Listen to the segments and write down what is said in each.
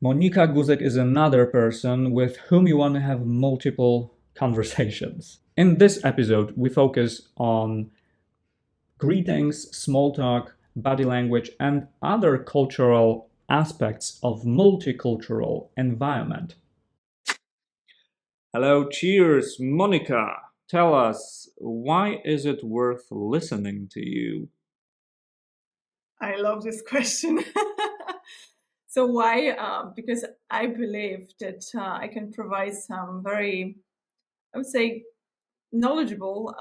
Monika Guzek is another person with whom you want to have multiple conversations. In this episode, we focus on greetings, small talk, body language, and other cultural aspects of multicultural environment. Hello, cheers, Monika. Tell us, why is it worth listening to you? I love this question. So why? Because I believe that I can provide some very, I would say, knowledgeable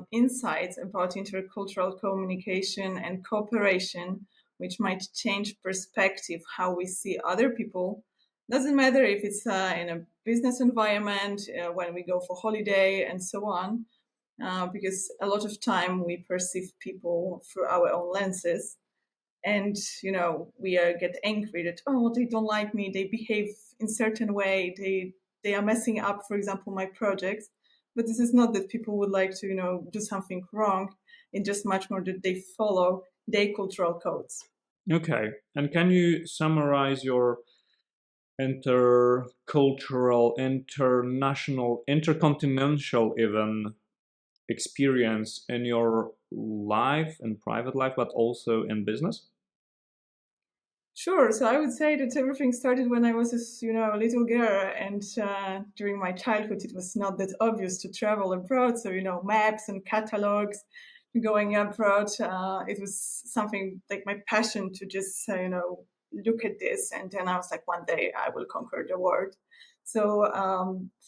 insights about intercultural communication and cooperation, which might change perspective how we see other people. Doesn't matter if it's in a business environment, when we go for holiday and so on, because a lot of time we perceive people through our own lenses. And we get angry that, oh, they don't like me, they behave in certain way, they are messing up, for example, my projects. But this is not that people would like to do something wrong. It's just much more that they follow their cultural codes. Okay, and can you summarize your intercultural, international, intercontinental even experience in your life, in private life, but also in business? Sure. So I would say that everything started when I was a little girl, and during my childhood, it was not that obvious to travel abroad. So maps and catalogs, going abroad, it was something like my passion to just look at this, and then I was like, one day I will conquer the world. So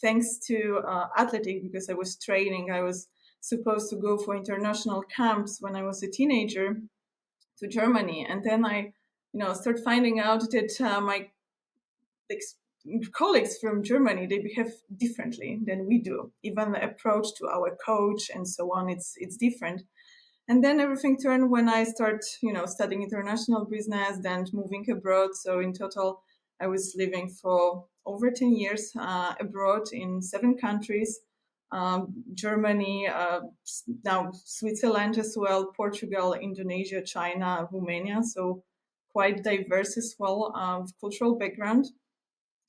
thanks to athletic, because I was training, I was supposed to go for international camps when I was a teenager to Germany, and then I start finding out that my colleagues from Germany, they behave differently than we do. Even the approach to our coach and so on, it's different. And then everything turned when I start studying international business, then moving abroad. So in total, I was living for over 10 years abroad in 7 countries. Germany, now Switzerland as well, Portugal, Indonesia, China, Romania. So quite diverse as well, cultural background.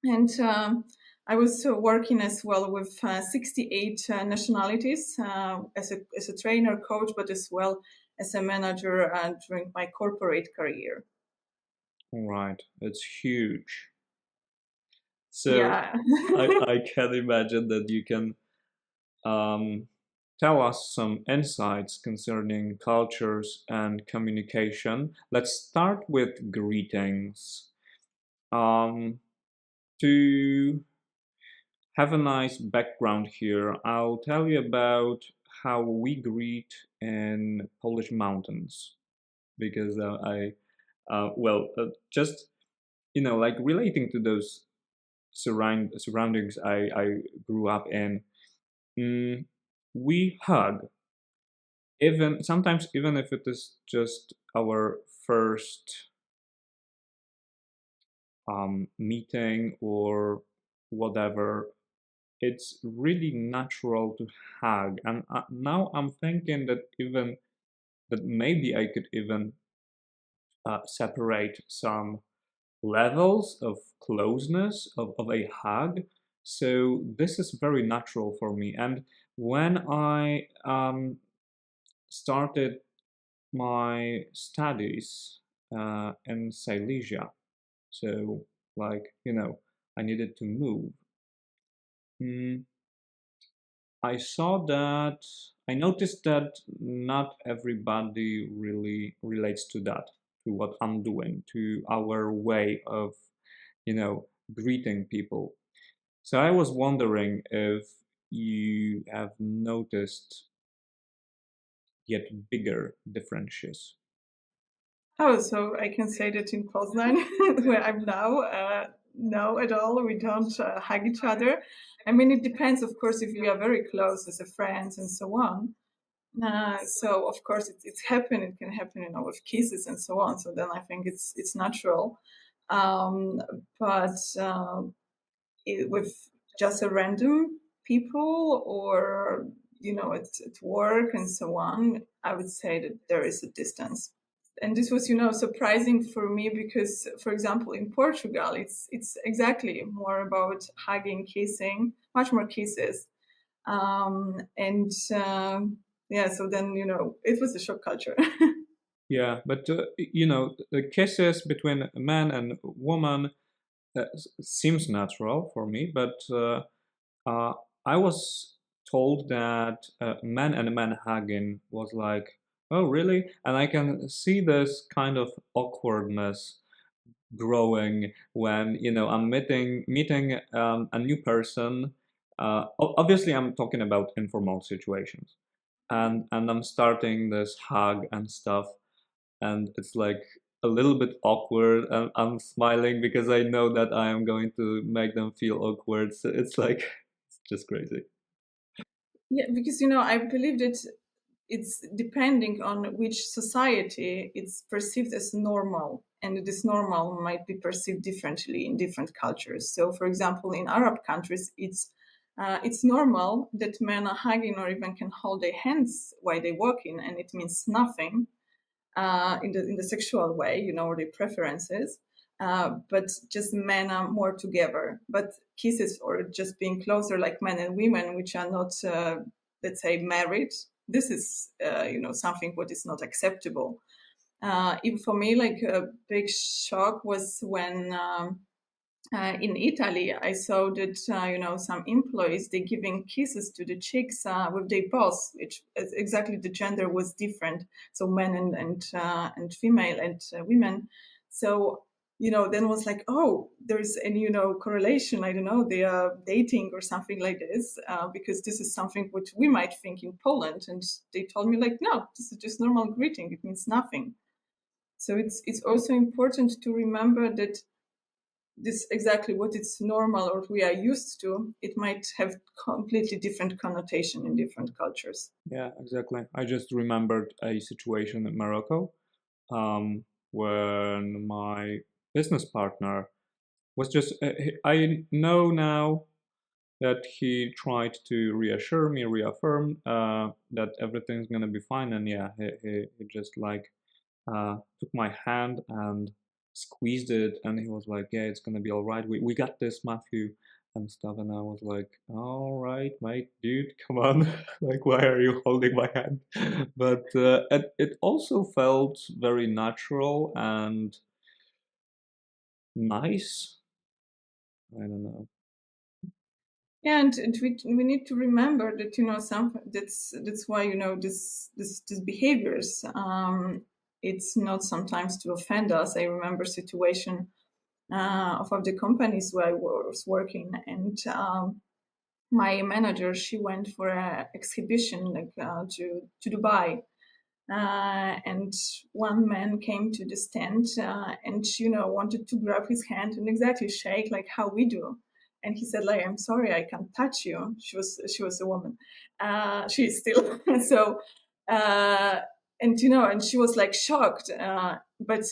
And I was working as well with 68 nationalities as a trainer, coach, but as well as a manager during my corporate career. All right, it's huge. So Yeah. I can imagine that you can tell us some insights concerning cultures and communication. Let's start with greetings. To have a nice background here, I'll tell you about how we greet in Polish mountains, because just like relating to those surroundings I grew up in. We hug, even sometimes, even if it is just our first meeting or whatever. It's really natural to hug, and now I'm thinking that maybe I could even separate some levels of closeness of a hug. So this is very natural for me. And when I started my studies in Silesia, so I needed to move. I noticed that not everybody really relates to that, to what I'm doing, to our way of, greeting people. So I was wondering if you have noticed yet bigger differences. Oh, so I can say that in Poznan, where I'm now, no, at all. We don't hug each other. I mean, it depends, of course, if we are very close as a friends and so on. So of course it's happen. It can happen, with kisses and so on. So then I think it's natural. Um, but with just a random people, or at work and so on, I would say that there is a distance. and this was, surprising for me because, for example, in Portugal, it's exactly more about hugging, kissing, much more kisses, and yeah. So then, it was a shock culture. Yeah, but the kisses between a man and woman seems natural for me, but uh, I was told that man and man hugging was like, oh, really? And I can see this kind of awkwardness growing when I'm meeting a new person. Obviously, I'm talking about informal situations, and I'm starting this hug and stuff, and it's like a little bit awkward, and I'm smiling because I know that I am going to make them feel awkward. So it's like it's just crazy. Yeah, because I believe that it's depending on which society it's perceived as normal, and this normal might be perceived differently in different cultures. So, for example, in Arab countries, it's normal that men are hugging or even can hold their hands while they walk in, and it means nothing in the sexual way, or their preferences. But just men are more together. But kisses or just being closer like men and women, which are not, let's say, married, this is, something what is not acceptable. Even for me, like a big shock was when in Italy, I saw that some employees they giving kisses to the chicks with their boss, which is exactly the gender was different, so men and female and women. So then was like, oh, there's any correlation. I don't know, they are dating or something like this because this is something which we might think in Poland, and they told me like, no, this is just normal greeting. It means nothing. So it's also important to remember that this exactly what it's normal or we are used to, it might have completely different connotation in different cultures. Yeah, exactly. I just remembered a situation in Morocco when my business partner was just. I know now that he tried to reassure me, reaffirm that everything's gonna be fine, and yeah, he just like took my hand and squeezed it, and he was like, "Yeah, it's gonna be all right. We got this, Matthew." And stuff, and I was like, "All right, mate, dude, come on, like, why are you holding my hand?" But it also felt very natural and nice. I don't know. Yeah, and we need to remember that some that's why this behaviors it's not sometimes to offend us. I remember situation of the companies where I was working, and my manager she went for an exhibition like to Dubai. And one man came to the stand and wanted to grab his hand and exactly shake like how we do. And he said like, I'm sorry, I can't touch you. She was a woman. She is still. So and and she was like shocked. But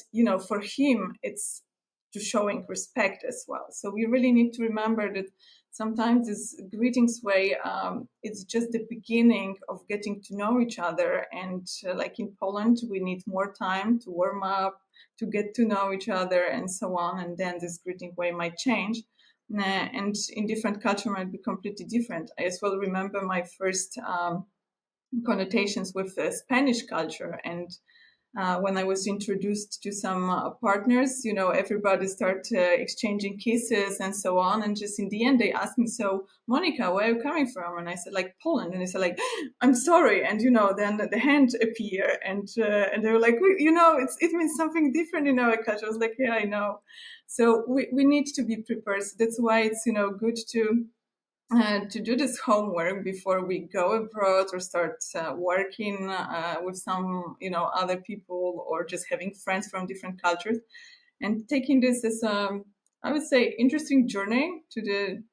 for him it's to showing respect as well. So we really need to remember that sometimes this greetings way it's just the beginning of getting to know each other, and like in Poland we need more time to warm up, to get to know each other and so on, and then this greeting way might change. And in different culture might be completely different. I as well remember my first connotations with the Spanish culture, and when I was introduced to some partners, everybody started exchanging kisses and so on. And just in the end, they asked me, "So, Monica, where are you coming from?" And I said, "Like Poland." And they said, "Like, I'm sorry." And then the hand appear, and they were like, it means something different in our culture. I was like, "Yeah, I know." So we need to be prepared. So that's why it's good to do this homework before we go abroad or start working with some other people, or just having friends from different cultures, and taking this as I would say interesting journey to the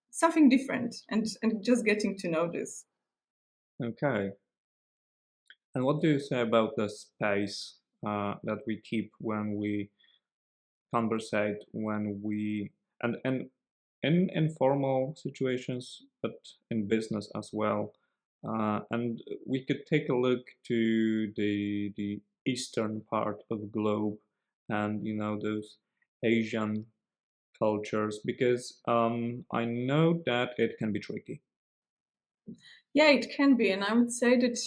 something different, and just getting to know this. Okay. And what do you say about the space that we keep when we conversate, when we and in informal situations, but in business as well. And we could take a look to the eastern part of the globe and those Asian cultures, because I know that it can be tricky. Yeah, it can be. And I would say that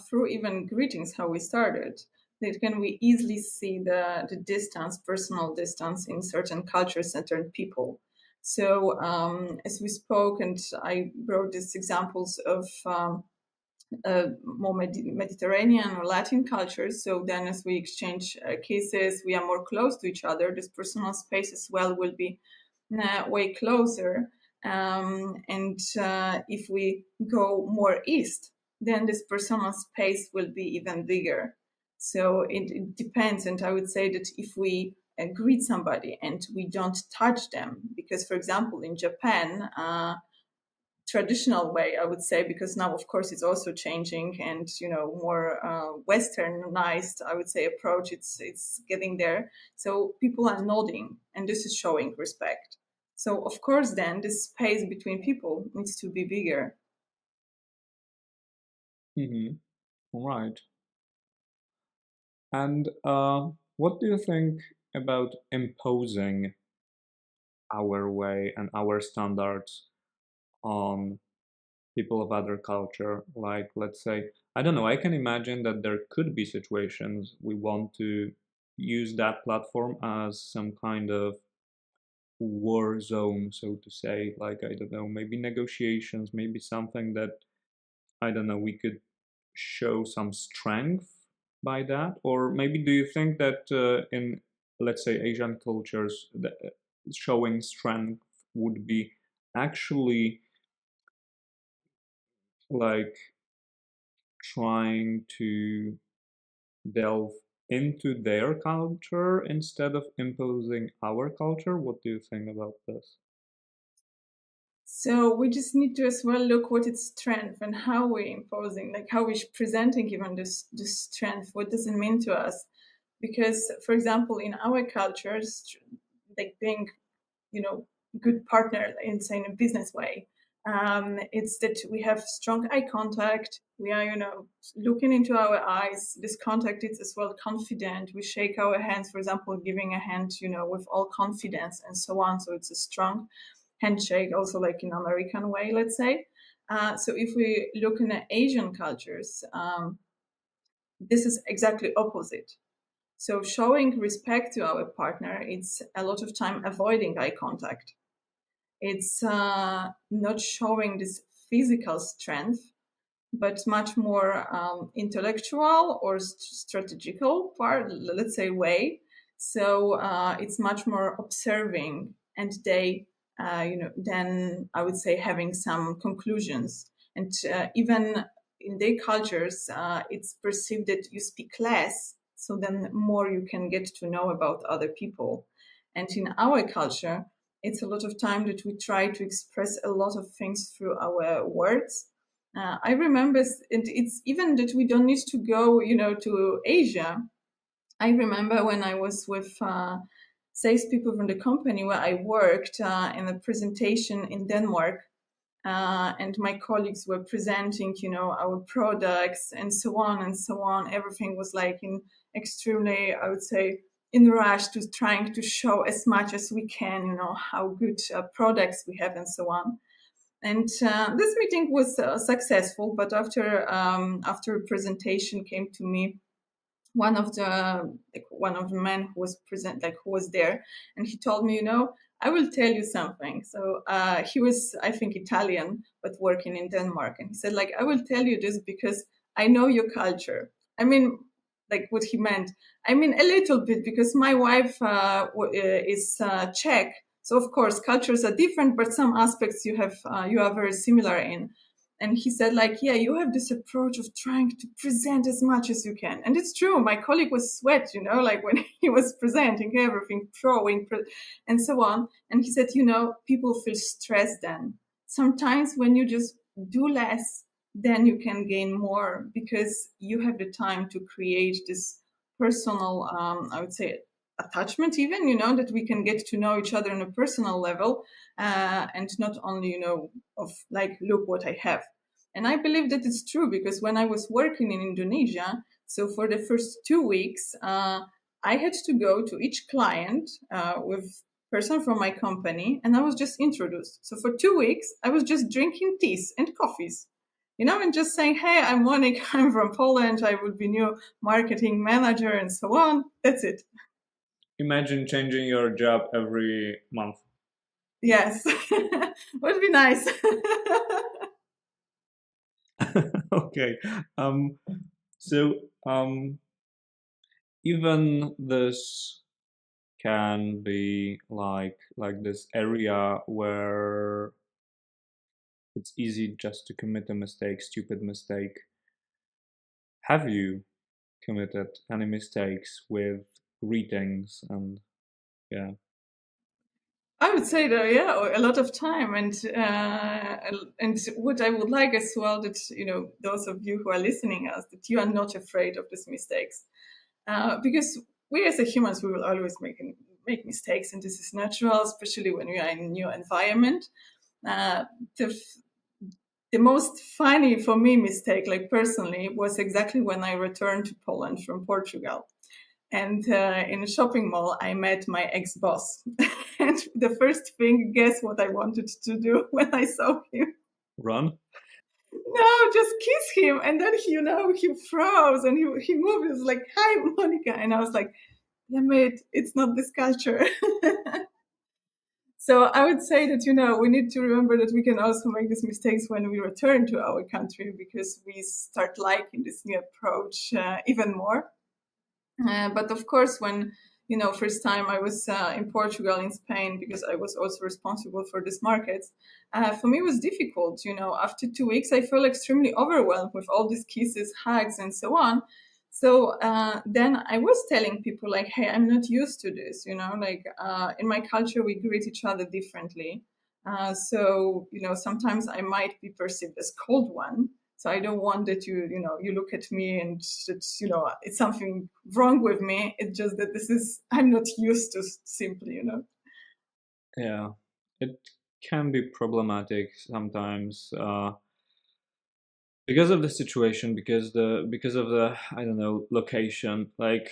through even greetings, how we started, that can we easily see the distance, personal distance in certain cultures, certain people. So as we spoke, and I brought these examples of more Mediterranean or Latin cultures. So then as we exchange cases, we are more close to each other. This personal space as well will be way closer. And if we go more east, then this personal space will be even bigger. So it depends. And I would say that if we greet somebody and we don't touch them, because for example, in Japan, traditional way, I would say, because now of course it's also changing and more westernized, I would say, approach. It's getting there. So people are nodding, and this is showing respect. So of course then this space between people needs to be bigger. Mm-hmm. Right. And what do you think about imposing our way and our standards on people of other culture? Like, let's say, I don't know, I can imagine that there could be situations we want to use that platform as some kind of war zone, so to say. Like, I don't know, maybe negotiations, maybe something that, I don't know, we could show some strength by that. Or maybe do you think that in, let's say, Asian cultures, showing strength would be actually like trying to delve into their culture instead of imposing our culture? What do you think about this? So we just need to as well look what its strength and how we're imposing, like how we're presenting even this strength. What does it mean to us? Because, for example, in our cultures, like being, good partner in, say, in a business way, it's that we have strong eye contact. We are, looking into our eyes. This contact is as well confident. We shake our hands, for example, giving a hand, with all confidence and so on. So it's a strong handshake, also like in American way, let's say. So if we look in at Asian cultures, this is exactly opposite. So showing respect to our partner, it's a lot of time avoiding eye contact. It's not showing this physical strength, but much more intellectual or strategical part, let's say, way. So it's much more observing, and they, then I would say having some conclusions. And even in their cultures, it's perceived that you speak less, so then more you can get to know about other people. And in our culture, it's a lot of time that we try to express a lot of things through our words. I remember, and it's even that we don't need to go, to Asia. I remember when I was with salespeople from the company where I worked in a presentation in Denmark, and my colleagues were presenting, our products and so on and so on. Everything was like in extremely, I would say, in rush to trying to show as much as we can, how good products we have and so on. And this meeting was successful, but after a presentation came to me one of the men who was present, like who was there, and he told me, I will tell you something. So he was, I think, Italian, but working in Denmark, and he said, like, I will tell you this because I know your culture. I mean, like what he meant. I mean, a little bit, because my wife is Czech, so of course cultures are different, but some aspects you are very similar in. And he said, like, yeah, you have this approach of trying to present as much as you can. And it's true. My colleague was sweat, like when he was presenting everything, and so on. And he said, people feel stressed then. Sometimes when you just do less, then you can gain more, because you have the time to create this personal, I would say, attachment, even, that we can get to know each other on a personal level, and not only, of like, look what I have. And I believe that it's true, because when I was working in Indonesia, So for the first 2 weeks, I had to go to each client with person from my company, and I was just introduced. So for 2 weeks, I was just drinking teas and coffees, and just saying, hey, I'm Monika, I'm from Poland, I will be new marketing manager, and so on. That's it. Imagine changing your job every month. Yes, would be nice. Okay. So even this can be like this area where it's easy just to commit a mistake, stupid mistake. Have you committed any mistakes with greetings and yeah? I would say that, yeah, a lot of time, and what I would like as well, that those of you who are listening us, that you are not afraid of these mistakes, because we as a humans, we will always make mistakes, and this is natural, especially when we are in a new environment. The most funny for me mistake, like personally, was exactly when I returned to Poland from Portugal. And in a shopping mall, I met my ex-boss. And the first thing, guess what I wanted to do when I saw him? Run? No, just kiss him. And then, he froze and he moved. He was like, hi, Monica. And I was like, damn it, it's not this culture. So I would say that, we need to remember that we can also make these mistakes when we return to our country, because we start liking this new approach even more. But of course, when, first time I was in Portugal, in Spain, because I was also responsible for these markets, for me it was difficult. After 2 weeks, I felt extremely overwhelmed with all these kisses, hugs, and so on. So then I was telling people like, hey, I'm not used to this, in my culture, we greet each other differently. So, sometimes I might be perceived as cold one. So I don't want that you look at me and it's, it's something wrong with me. It's just that I'm not used to simply. Yeah, it can be problematic sometimes because of the situation, because of the I don't know location. Like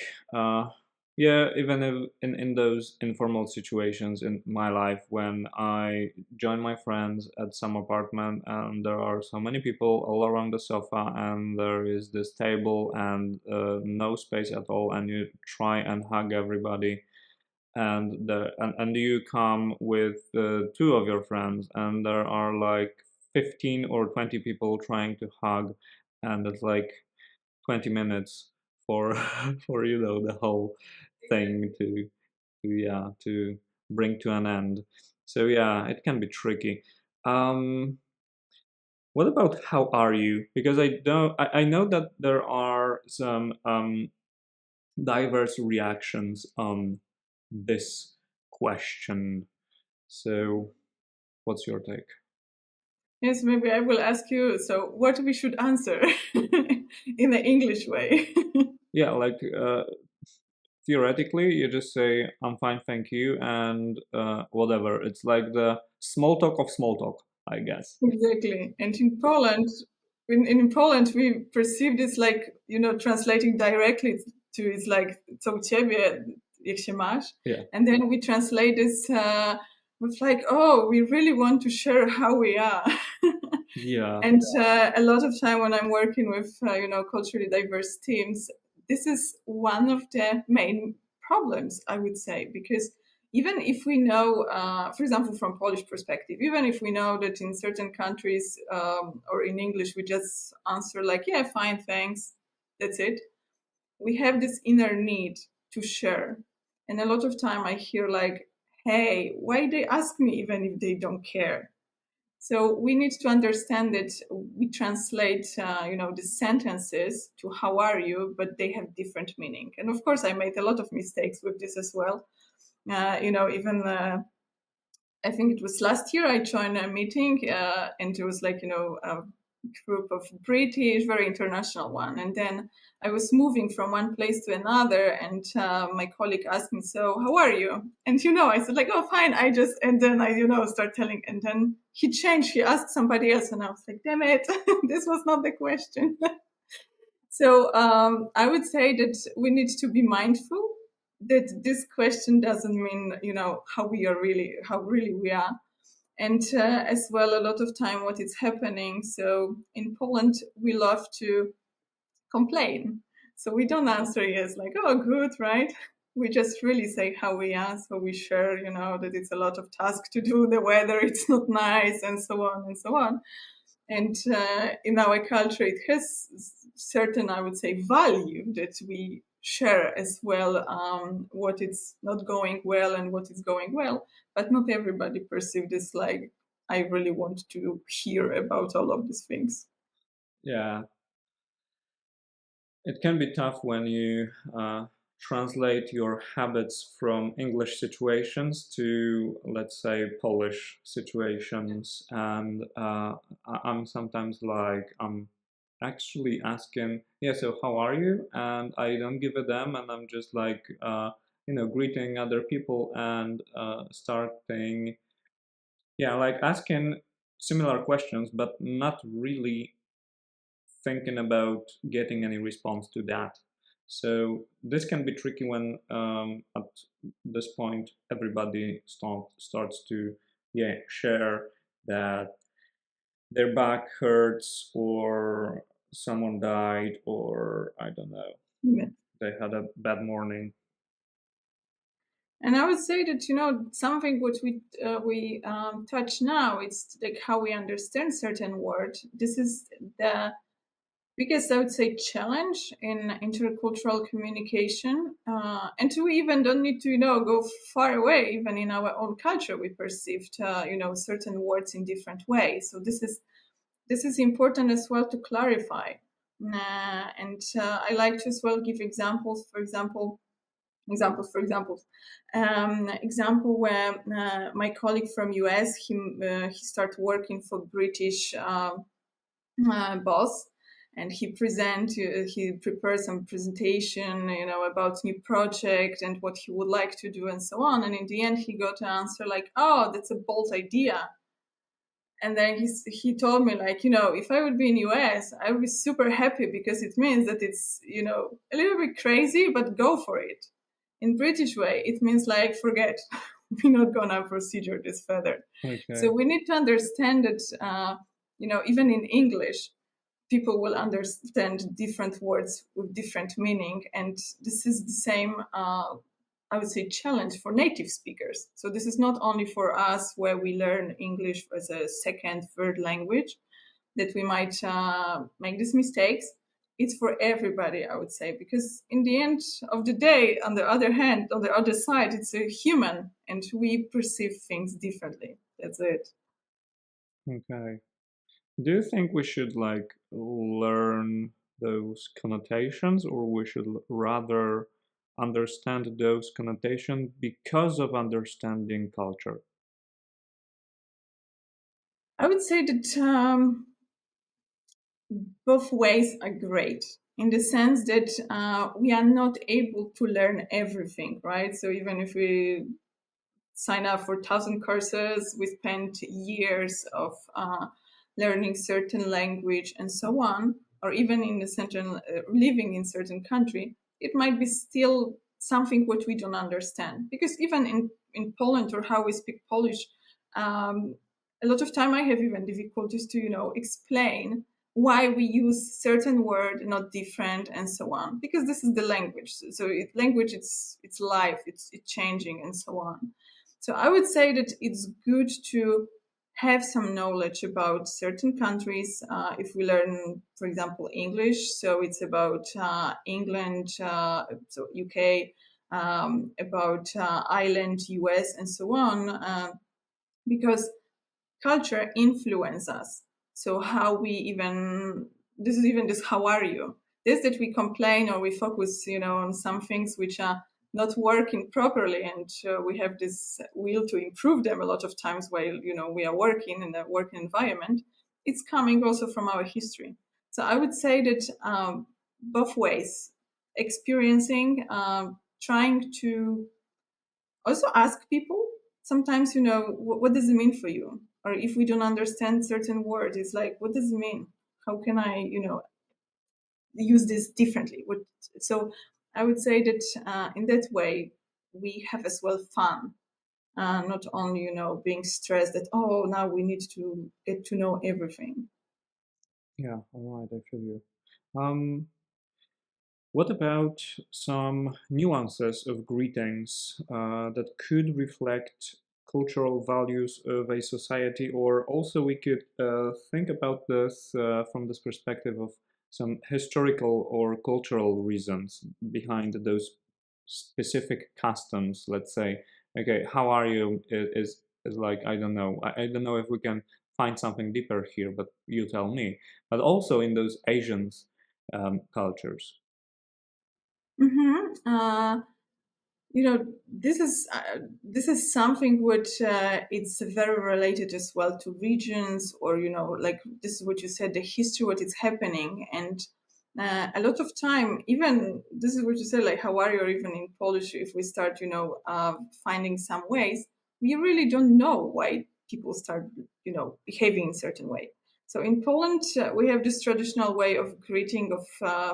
yeah, even if in those informal situations in my life when I join my friends at some apartment and there are so many people all around the sofa and there is this table and no space at all, and you try and hug everybody, and you come with two of your friends and there are like 15 or 20 people trying to hug, and it's like 20 minutes for for the whole thing to bring to an end. So yeah, it can be tricky. What about how are you? Because I know that there are some diverse reactions on this question. So what's your take? Yes, maybe I will ask you. So, what we should answer in the English way? Yeah, like theoretically, you just say "I'm fine, thank you," and whatever. It's like the small talk of small talk, I guess. Exactly. And in Poland, in Poland, we perceive this like, translating directly to it's like "co u ciebie, jak się masz?" Yeah. And then we translate this with like, oh, we really want to share how we are. Yeah. And a lot of time when I'm working with, culturally diverse teams, this is one of the main problems, I would say, because even if we know, for example, from Polish perspective, even if we know that in certain countries or in English, we just answer like, yeah, fine, thanks, that's it. We have this inner need to share. And a lot of time I hear like, hey, why they ask me even if they don't care? So we need to understand that we translate, the sentences to "How are you?" but they have different meaning. And of course, I made a lot of mistakes with this as well. Even I think it was last year I joined a meeting, and it was like a group of British, very international one, and then I was moving from one place to another, and my colleague asked me, "So, how are you?" And I said like, "Oh, fine." And then I start telling, and then he changed. He asked somebody else, and I was like, "Damn it, this was not the question." So I would say that we need to be mindful that this question doesn't mean, how we are really, how really we are. And as well, a lot of time what is happening. So in Poland, we love to complain. So we don't answer yes, like, oh, good, right? We just really say how we are. So we share, that it's a lot of task to do, the weather, it's not nice, and so on and so on. And in our culture, it has certain, I would say, value that we share as well, what is not going well and what is going well. But not everybody perceives this like, I really want to hear about all of these things. Yeah, it can be tough when you translate your habits from English situations to, let's say, Polish situations. And I'm sometimes like, I'm actually asking, yeah, so how are you? And I don't give a damn, and I'm just like, greeting other people and starting, yeah, like asking similar questions, but not really thinking about getting any response to that. So this can be tricky when at this point everybody starts to share that their back hurts or someone died or I don't know, Yeah. they had a bad morning. And I would say that something what we touch now, it's like how we understand certain words. This is the biggest, I would say, challenge in intercultural communication. And we even don't need to go far away. Even in our own culture, we perceived certain words in different ways. So this is important as well to clarify. And I like to as well give examples. For example, example where my colleague from US, he started working for British boss, and he prepared some presentation about new project and what he would like to do and so on, and in the end he got an answer like, oh, that's a bold idea. And then he told me like, if I would be in US, I would be super happy because it means that it's a little bit crazy, but go for it. In British way, it means like, forget, we're not gonna procedure this further. Okay. So we need to understand that even in English, people will understand different words with different meaning, and this is the same I would say challenge for native speakers. So this is not only for us where we learn English as a second, third language that we might make these mistakes. It's for everybody, I would say, because in the end of the day, on the other hand, on the other side, it's a human and we perceive things differently. That's it. Okay. Do you think we should like learn those connotations, or we should rather understand those connotations because of understanding culture? I would say that both ways are great in the sense that we are not able to learn everything, right? So even if we sign up for 1,000 courses, we spend years of learning certain language and so on, or even in a certain living in certain country, it might be still something what we don't understand. Because even in Poland or how we speak Polish, a lot of time I have even difficulties to explain why we use certain word not different and so on, because this is the language. So language, it's life, it's changing and so on. So I would say that it's good to have some knowledge about certain countries. If we learn, for example, English, so it's about England, so UK, about Ireland, US, and so on, because culture influences us. So how we even this how are you? This that we complain or we focus, on some things which are not working properly, and we have this will to improve them a lot of times while we are working in a working environment. It's coming also from our history. So I would say that both ways, experiencing, trying to also ask people sometimes, what does it mean for you? Or if we don't understand certain words, it's like, what does it mean? How can I, use this differently. So I would say that in that way we have as well fun, not only being stressed that now we need to get to know everything. Yeah, all right, I feel you. Um, what about some nuances of greetings that could reflect cultural values of a society, or also we could think about this from this perspective of some historical or cultural reasons behind those specific customs. Let's say, okay, how are you? Is like I don't know. I don't know if we can find something deeper here, but you tell me. But also in those Asians cultures. Mm-hmm. This is something which it's very related as well to regions, or like this is what you said, the history, what is happening. And a lot of time, even this is what you said, like how are you, or even in Polish, if we start finding some ways, we really don't know why people start behaving in certain way. So in Poland, we have this traditional way of greeting of,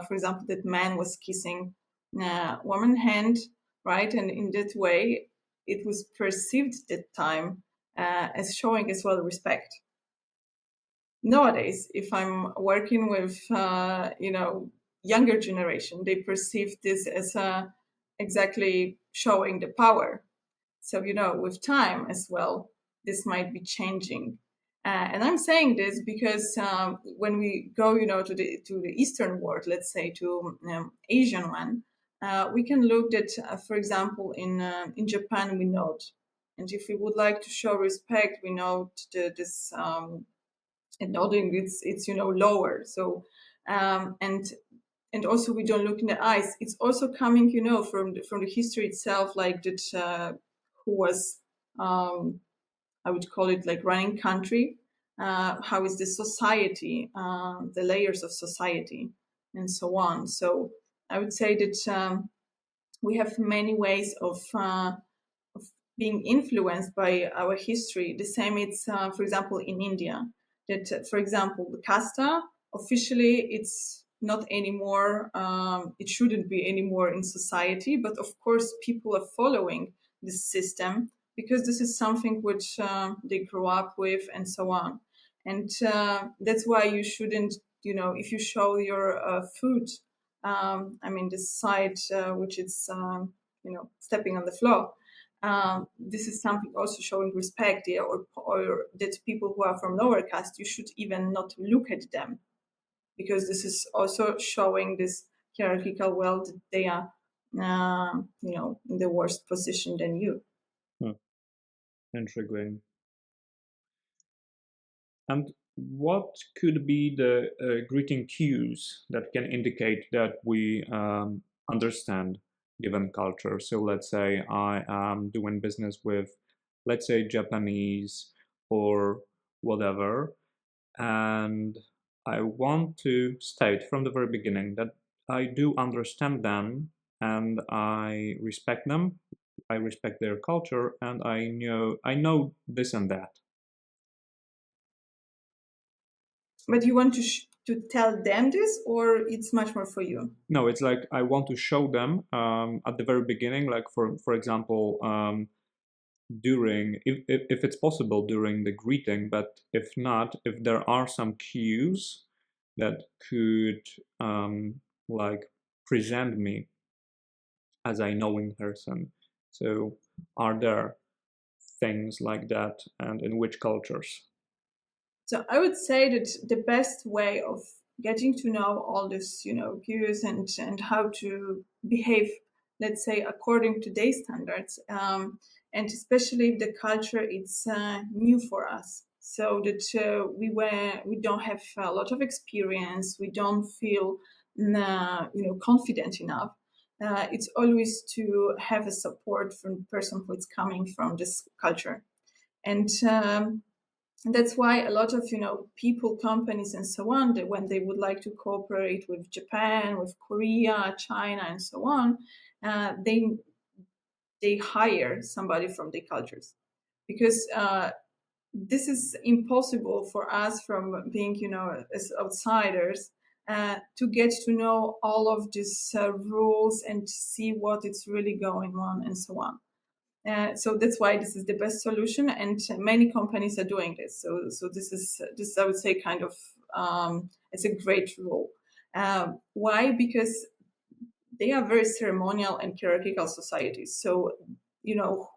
for example, that man was kissing woman hand, right? And in that way, it was perceived at that time as showing as well respect. Nowadays, if I'm working with, younger generation, they perceive this as exactly showing the power. So, with time as well, this might be changing. And I'm saying this because when we go, to the Eastern world, let's say to Asian one, we can look at, for example, in Japan, we note, and if we would like to show respect, we note this and nodding. It's lower. So and also we don't look in the eyes. It's also coming, from the history itself, like that who was I would call it like running country, how is the society, the layers of society, and so on. So I would say that we have many ways of being influenced by our history. The same it's, for example, in India, that, for example, the casta, officially, it's not anymore, it shouldn't be anymore in society, but of course, people are following this system because this is something which they grew up with and so on. And that's why you shouldn't, if you show your food, I mean, the side which is, stepping on the floor, this is something also showing respect, yeah, or that people who are from lower caste, you should even not look at them, because this is also showing this hierarchical world that they are, in the worst position than you. Hmm, intriguing. And what could be the greeting cues that can indicate that we understand given culture? So let's say I am doing business with, let's say, Japanese or whatever, and I want to state from the very beginning that I do understand them and I respect them. I respect their culture, and I know this and that. But you want to tell them this, or it's much more for you? No, it's like I want to show them at the very beginning, like for example, during if it's possible during the greeting, but if not, if there are some cues that could like present me as a knowing person. So are there things like that, and in which cultures? So I would say that the best way of getting to know all this, cues and how to behave, let's say, according to today's standards, and especially if the culture it's new for us, so that we don't have a lot of experience, we don't feel confident enough. It's always to have a support from the person who is coming from this culture, and that's why a lot of people, companies, and so on, that when they would like to cooperate with Japan, with Korea, China, and so on, they hire somebody from the cultures, because this is impossible for us from being as outsiders, to get to know all of these rules and see what is really going on and so on. So that's why this is the best solution, and many companies are doing this. So this I would say kind of it's a great rule. Why? Because they are very ceremonial and hierarchical societies. So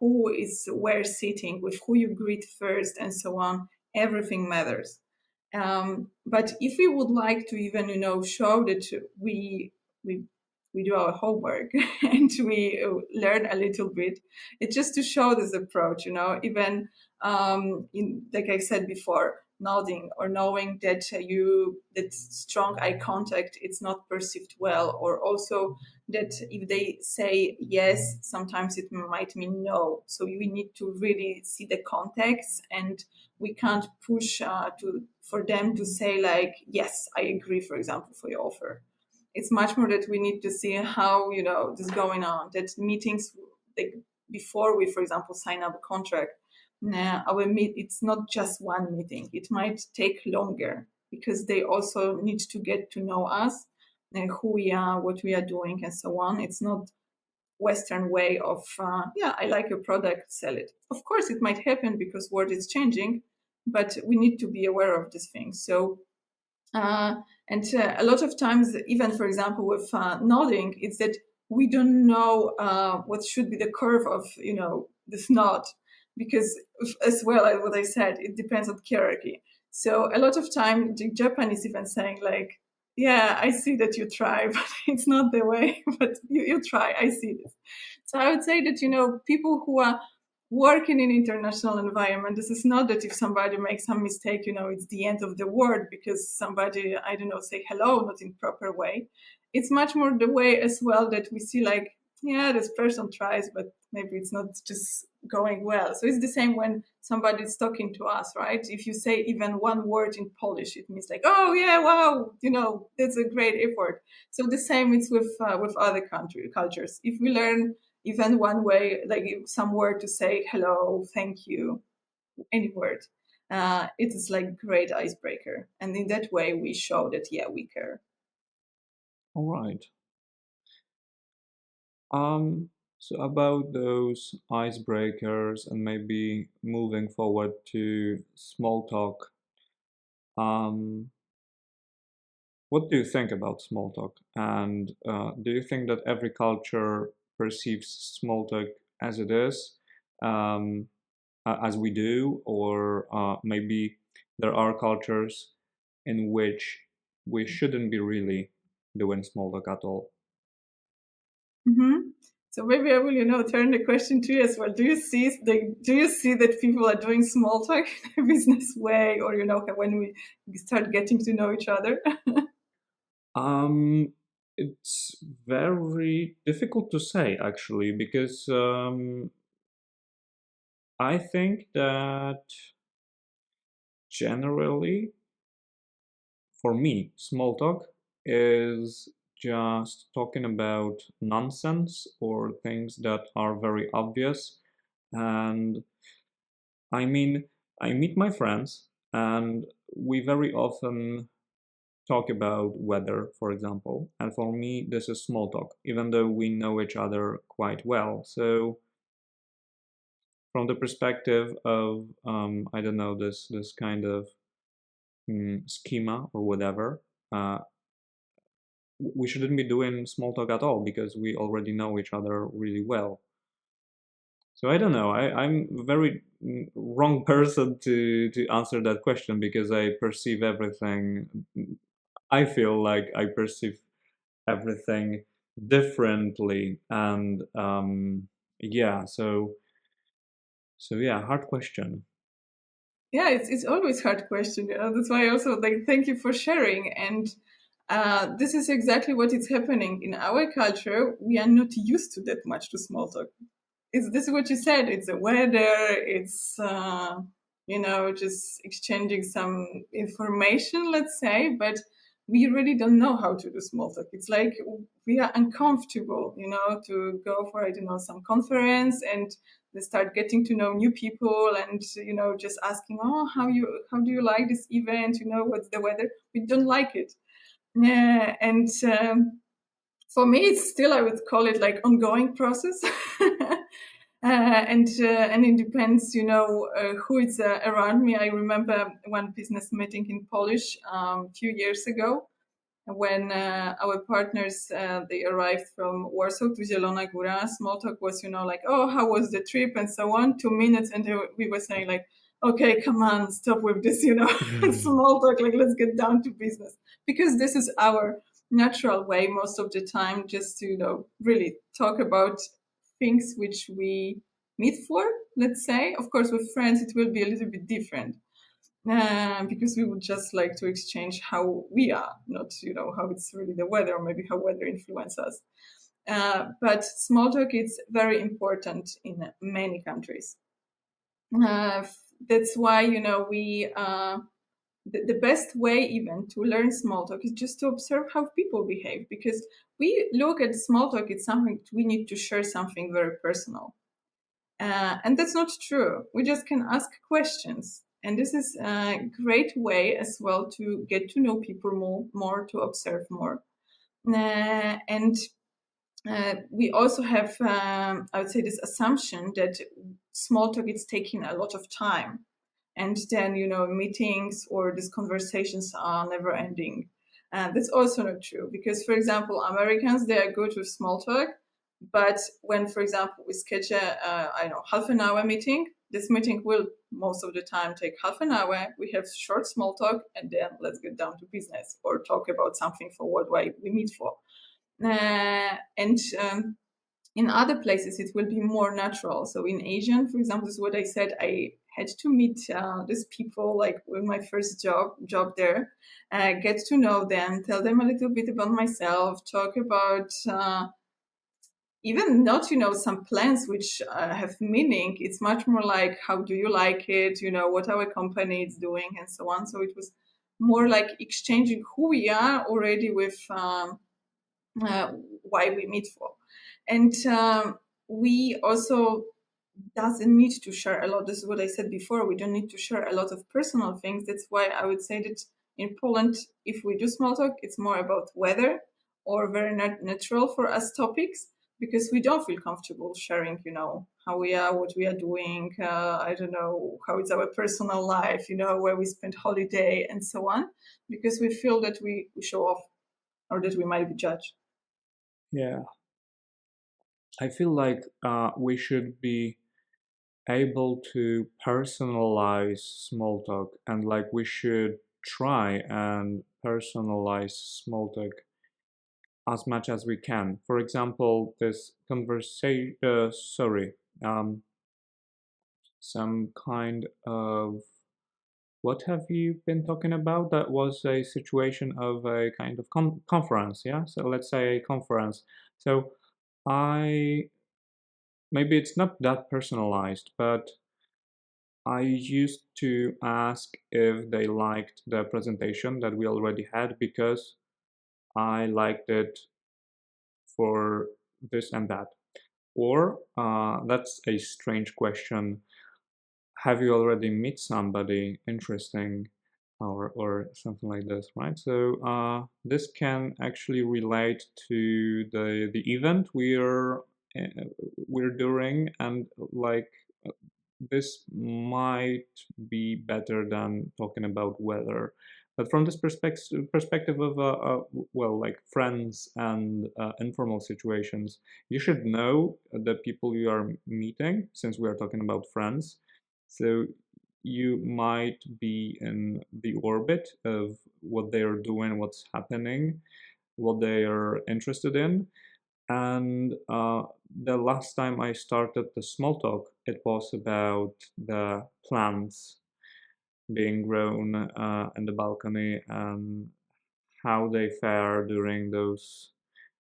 who is where sitting, with who you greet first, and so on. Everything matters. But if we would like to even show that we do our homework and we learn a little bit, it's just to show this approach, even like I said before, nodding or knowing that that strong eye contact, it's not perceived well, or also that if they say yes, sometimes it might mean no. So we need to really see the context, and we can't push for them to say like, yes, I agree, for example, for your offer. It's much more that we need to see how this is going on. That meetings, like before we, for example, sign up a contract, it's not just one meeting. It might take longer because they also need to get to know us and who we are, what we are doing, and so on. It's not Western way of I like your product, sell it. Of course, it might happen because world is changing, but we need to be aware of these things. So. And a lot of times, even for example with nodding, it's that we don't know what should be the curve of this nod, because as well as what I said, it depends on hierarchy. So a lot of time the Japanese even saying like, yeah, I see that you try, but it's not the way, but you try, I see this. So I would say that people who are work in an international environment, this is not that if somebody makes some mistake, it's the end of the world because somebody, I don't know, say hello not in proper way. It's much more the way as well that we see like, yeah, this person tries, but maybe it's not just going well. So it's the same when somebody is talking to us, right? If you say even one word in Polish, it means like, oh yeah, wow, that's a great effort. So the same it's with other cultures. If we learn even one way, like some word to say hello, thank you, any word, it is like great icebreaker, and in that way we show that we care. All right. So about those icebreakers and maybe moving forward to small talk, um, what do you think about small talk? And do you think that every culture perceives small talk as it is, um, as we do, or maybe there are cultures in which we shouldn't be really doing small talk at all? Mm-hmm. So maybe I will, turn the question to you as well. Do you see that people are doing small talk in a business way, or when we start getting to know each other? Um, it's very difficult to say actually, because I think that generally, for me, small talk is just talking about nonsense or things that are very obvious. And I mean, I meet my friends and we very often talk about weather, for example. And for me, this is small talk, even though we know each other quite well. So, from the perspective of, I don't know, this kind of schema or whatever, uh, we shouldn't be doing small talk at all because we already know each other really well. So I don't know. I'm a very wrong person to answer that question because I perceive everything. I feel like I perceive everything differently, and yeah. So yeah, hard question. Yeah, it's always hard question. That's why I also like thank you for sharing. And this is exactly what is happening in our culture. We are not used to that much to small talk. It's this is what you said. It's the weather. It's just exchanging some information, let's say. But we really don't know how to do small talk. It's like we are uncomfortable, to go for some conference and they start getting to know new people and just asking, oh, how do you like this event? What's the weather? We don't like it. Yeah, and for me, it's still, I would call it like ongoing process. And it depends, who is around me. I remember one business meeting in Polish a few years ago when our partners they arrived from Warsaw to Zielona Góra. Small talk was, like, oh, how was the trip and so on. 2 minutes, and we were saying like, okay, come on, stop with this, small talk. Like, let's get down to business, because this is our natural way most of the time, just to really talk about things which we meet for. Let's say, of course, with friends it will be a little bit different because we would just like to exchange how we are, not how it's really the weather, or maybe how weather influences us. But small talk is very important in many countries. That's why we the best way even to learn small talk is just to observe how people behave, because we look at small talk, it's something we need to share something very personal. And that's not true. We just can ask questions. And this is a great way as well to get to know people more, to observe more. And we also have, I would say, this assumption that small talk is taking a lot of time. And then, meetings or these conversations are never ending. That's also not true, because, for example, Americans, they are good with small talk. But when, for example, we schedule, I don't know, half an hour meeting, this meeting will most of the time take half an hour. We have short small talk, and then let's get down to business or talk about something for what we meet for. And in other places, it will be more natural. So in Asian, for example, this is what I said. I had to meet these people, like with my first job there, get to know them, tell them a little bit about myself, talk about even not, some plans which have meaning. It's much more like, how do you like it? What our company is doing and so on. So it was more like exchanging who we are already with why we meet for. And we also doesn't need to share a lot. This is what I said before. We don't need to share a lot of personal things. That's why I would say that in Poland, if we do small talk, it's more about weather or very natural for us topics, because we don't feel comfortable sharing, how we are, what we are doing. I don't know, how it's our personal life, where we spend holiday and so on, because we feel that we show off or that we might be judged. Yeah, I feel like we should be able to personalize small talk, and like we should try and personalize small talk as much as we can. For example, this conversation, some kind of, what have you been talking about? That was a situation of a kind of conference, yeah? So let's say a conference. So I, maybe it's not that personalized, but I used to ask if they liked the presentation that we already had, because I liked it for this and that. Or that's a strange question. Have you already met somebody interesting, or something like this, right? So this can actually relate to the event we're doing, and like this might be better than talking about weather. But from this perspective of well, like friends and informal situations, you should know the people you are meeting, since we are talking about friends. So you might be in the orbit of what they are doing, what's happening, what they are interested in. And the last time I started the small talk, it was about the plants being grown in the balcony, and how they fare during those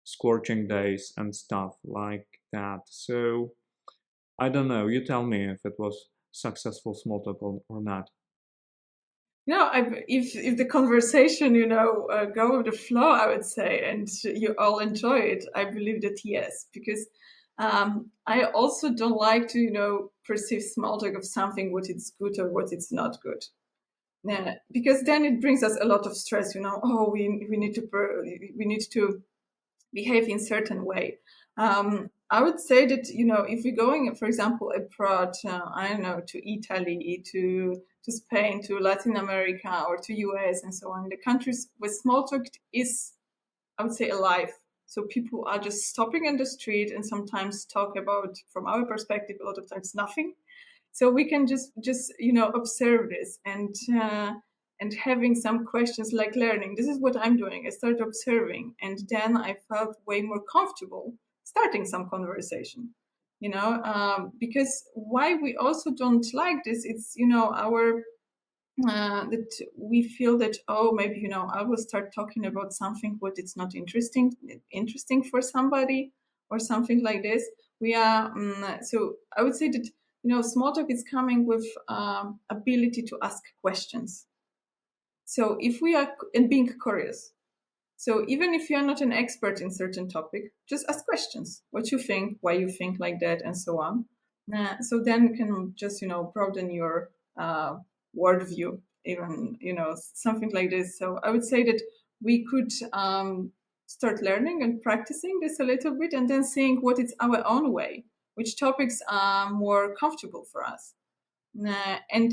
scorching days and stuff like that. So I don't know. You tell me if it was successful small talk or not. If the conversation, go with the flow, I would say, and you all enjoy it, I believe that yes, because I also don't like to, perceive small talk of something what it's good or what it's not good. Yeah, because then it brings us a lot of stress. Oh, we need to behave in certain way. I would say that if we're going, for example, abroad, I don't know, to Italy, to Spain, to Latin America, or to US, and so on, the countries where small talk is, I would say, alive. So people are just stopping in the street and sometimes talk about, from our perspective, a lot of times nothing. So we can just observe this and having some questions, like learning. This is what I'm doing. I started observing, and then I felt way more comfortable starting some conversation. Because why we also don't like this, it's our that we feel that, oh, maybe I will start talking about something what it's not interesting for somebody, or something like this. We are so I would say that small talk is coming with ability to ask questions. So if we are, and being curious, so even if you are not an expert in certain topic, just ask questions. What you think, why you think like that, and so on. So then you can just broaden your worldview, even something like this. So I would say that we could start learning and practicing this a little bit, and then seeing what is our own way, which topics are more comfortable for us. And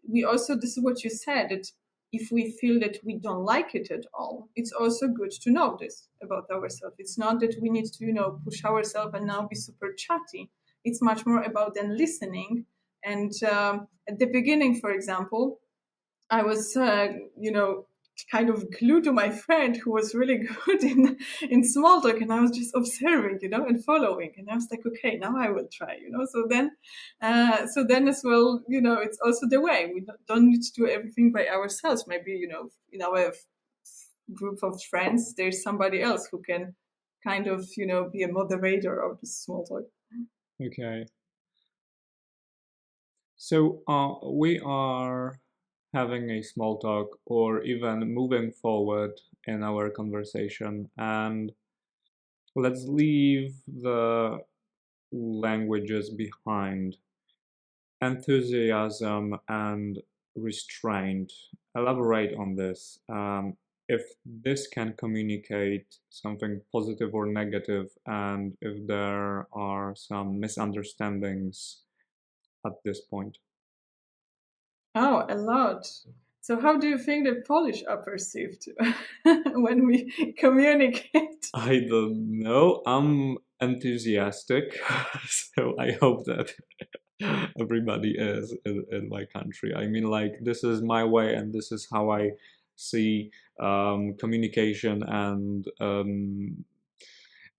we also, this is what you said, that if we feel that we don't like it at all, it's also good to know this about ourselves. It's not that we need to push ourselves and now be super chatty. It's much more about then listening. And at the beginning, for example, I was kind of glued to my friend who was really good in small talk, and I was just observing and following, and I was like, okay, now I will try. So then as well, it's also the way we don't need to do everything by ourselves. Maybe in our group of friends there's somebody else who can kind of be a moderator of the small talk. Okay. So we are having a small talk, or even moving forward in our conversation, and let's leave the languages behind. Enthusiasm and restraint. Elaborate on this. If this can communicate something positive or negative, and if there are some misunderstandings at this point. Oh, a lot. So how do you think the Polish are perceived when we communicate? I don't know. I'm enthusiastic, so I hope that everybody is in my country. I mean, like, this is my way, and this is how I see communication and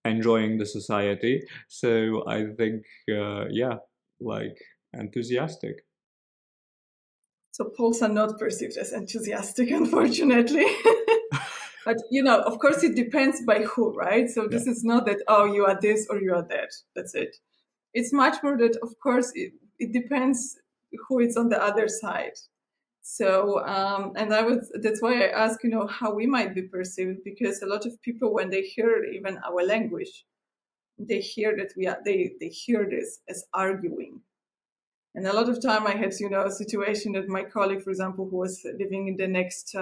enjoying the society. So I think, yeah, like, enthusiastic. So Poles are not perceived as enthusiastic, unfortunately. But of course, it depends by who, right? So this is not that, oh, you are this or you are that. That's it. It's much more that, of course, it depends who is on the other side. So, and that's why I ask, how we might be perceived, because a lot of people, when they hear even our language, they hear that they hear this as arguing. And a lot of time I had, a situation that my colleague, for example, who was living in the next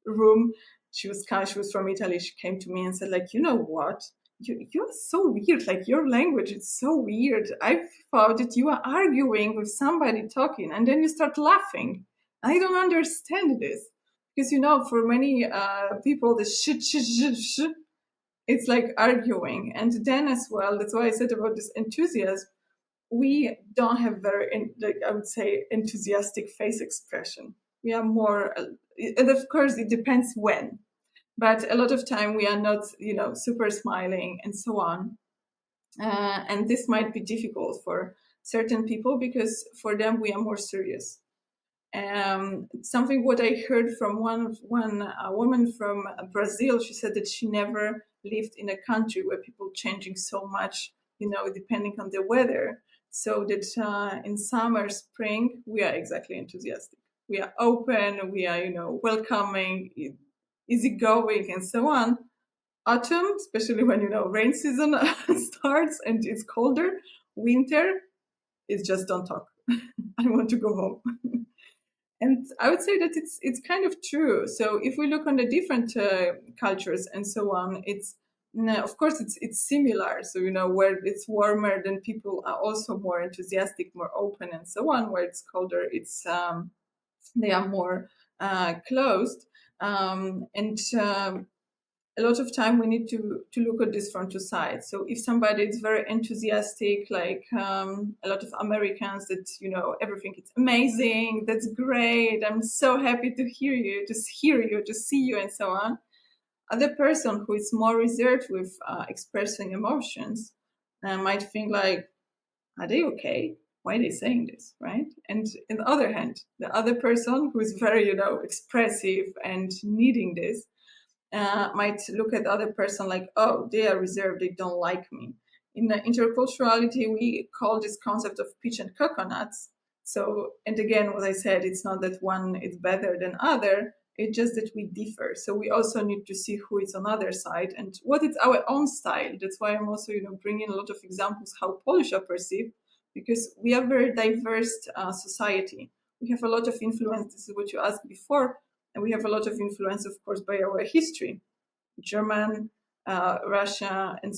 room, she was from Italy. She came to me and said, like, you know what? You're so weird. Like, your language is so weird. I thought that you are arguing with somebody talking, and then you start laughing. I don't understand this. Because, for many people, the sh, it's like arguing. And then as well, that's why I said about this enthusiasm, we don't have very, I would say, enthusiastic face expression. We are more, and of course it depends when, but a lot of time we are not, super smiling and so on. And this might be difficult for certain people, because for them we are more serious. Something what I heard from one woman from Brazil, she said that she never lived in a country where people changing so much, depending on the weather. So that in summer, spring, we are exactly enthusiastic. We are open, we are, welcoming, easygoing, and so on. Autumn, especially when, rain season starts and it's colder, winter, it's just don't talk. I want to go home. And and I would say that it's kind of true. So if we look on the different cultures and so on, it's no, of course it's similar. So where it's warmer, then people are also more enthusiastic, more open, and so on. Where it's colder, it's they are more closed, and a lot of time we need to look at this from two sides. So if somebody is very enthusiastic, like a lot of Americans, that everything is amazing, that's great, I'm so happy to hear you, to see you, and so on. Other person who is more reserved with expressing emotions might think like, are they okay? Why are they saying this, right? And on the other hand, the other person who is very expressive and needing this might look at the other person like, oh, they are reserved, they don't like me. In interculturality, we call this concept of peach and coconuts. So, and again, what I said, it's not that one is better than other, it's just that we differ. So we also need to see who is on the other side and what is our own style. That's why I'm also, bringing a lot of examples how Polish are perceived, because we are a very diverse society. We have a lot of influence. This is what you asked before. And we have a lot of influence, of course, by our history, Germany, Russia, and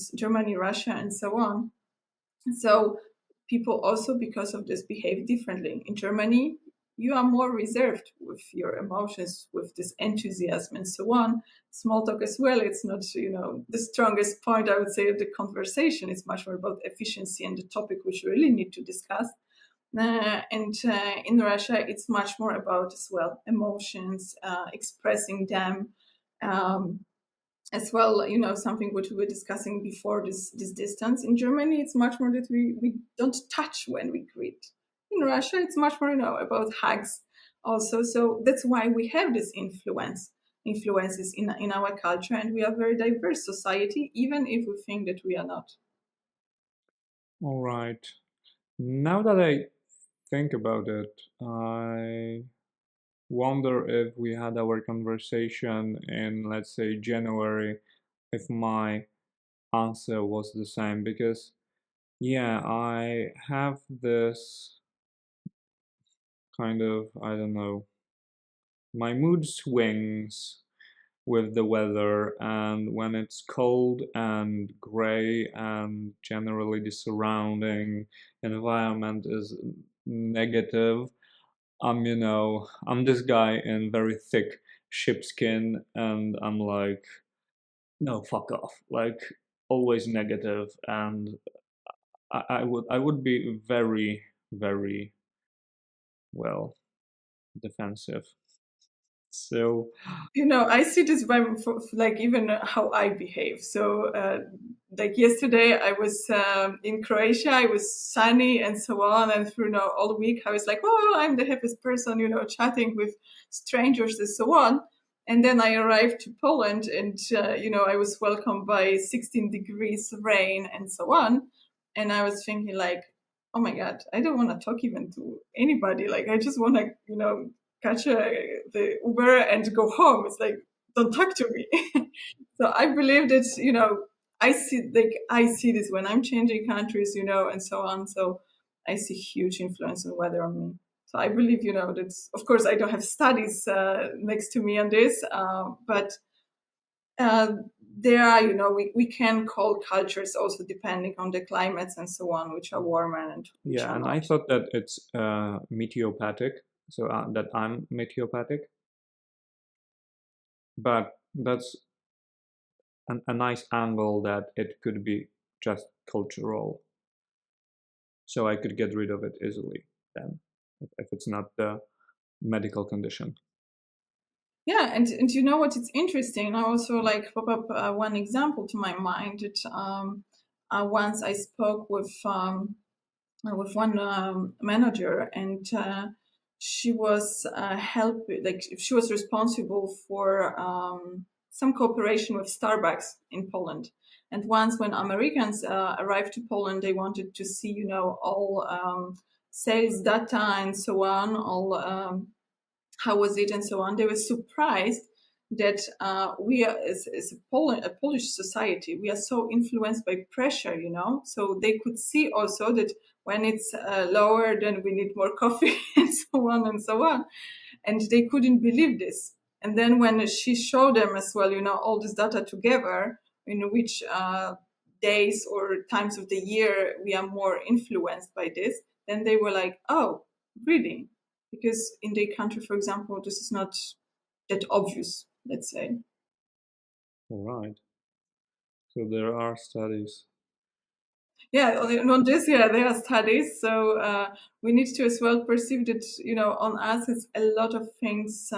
so on. So people also, because of this, behave differently. In Germany, you are more reserved with your emotions, with this enthusiasm, and so on. Small talk as well. It's not, the strongest point, I would say, of the conversation. It's much more about efficiency and the topic which we really need to discuss. And in Russia, it's much more about as well emotions, expressing them, as well. Something which we were discussing before this distance. In Germany, it's much more that we don't touch when we greet. In Russia, it's much more about hugs also. So that's why we have this influences in our culture, and we are a very diverse society, even if we think that we are not. All right. Now that I think about it, I wonder if we had our conversation in, let's say, January, if my answer was the same. Because, yeah, I have this kind of, I don't know, my mood swings with the weather, and when it's cold and gray and generally the surrounding environment is negative, I'm this guy in very thick sheepskin, and I'm like, no, fuck off, like always negative, and I would be very, very, well, defensive. So I see this by like even how I behave. So like yesterday I was in Croatia, I was sunny and so on, and through all week I was like, oh, I'm the happiest person, chatting with strangers and so on. And then I arrived to Poland, and I was welcomed by 16 degrees rain and so on. And I was thinking like, oh my god, I don't want to talk even to anybody. Like I just want to catch the Uber and go home. It's like, don't talk to me. So I believe that I see this when I'm changing countries, and so on. So I see huge influence on weather on me. So I believe that, of course, I don't have studies next to me on this, but there are, we can call cultures also depending on the climates and so on, which are warmer and which yeah, are and not. I thought that it's meteopathic, so that I'm meteopathic, but that's a nice angle that it could be just cultural, so I could get rid of it easily then, if it's not the medical condition. Yeah, and you know what? It's interesting. I also like pop up one example to my mind. That once I spoke with one manager, and she was she was responsible for some cooperation with Starbucks in Poland. And once when Americans arrived to Poland, they wanted to see all sales data and so on, all how was it and so on. They were surprised that we are, as a Polish society, we are so influenced by pressure, so they could see also that when it's lower, then we need more coffee and so on and so on. and they couldn't believe this. And then when she showed them as well, all this data together, in which days or times of the year we are more influenced by this, then they were like, oh, really? Because in their country, for example, this is not that obvious, let's say. All right. So there are studies. Yeah, on this, yeah, there are studies. So we need to as well perceive that, on us, it's a lot of things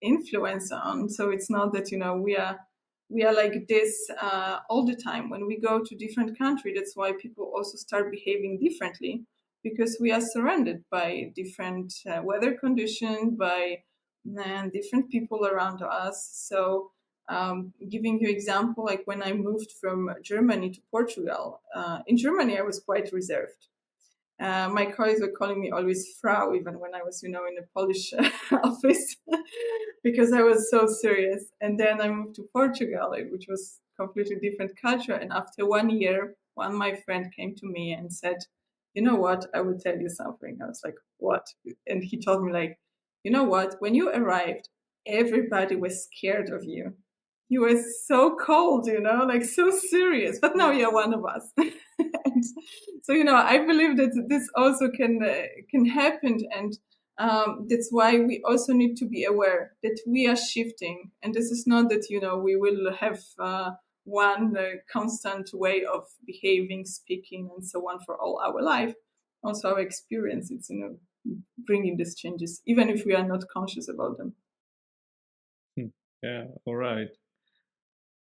influence on. So it's not that, we are like this all the time. When we go to different country, that's why people also start behaving differently, because we are surrounded by different weather conditions, by different people around us. So giving you example, like when I moved from Germany to Portugal, in Germany I was quite reserved. My colleagues were calling me always Frau, even when I was, in a Polish office, because I was so serious. And then I moved to Portugal, which was completely different culture. And after 1 year, my friend came to me and said, "You know what? I will tell you something." I was like, "What?" And he told me, like, "You know what? When you arrived, everybody was scared of you. You were so cold, like so serious. But now you're one of us." And so, I believe that this also can happen, and that's why we also need to be aware that we are shifting, and this is not that we will have one constant way of behaving, speaking, and so on for all our life. Also, our experience, it's bringing these changes, even if we are not conscious about them. Yeah, all right.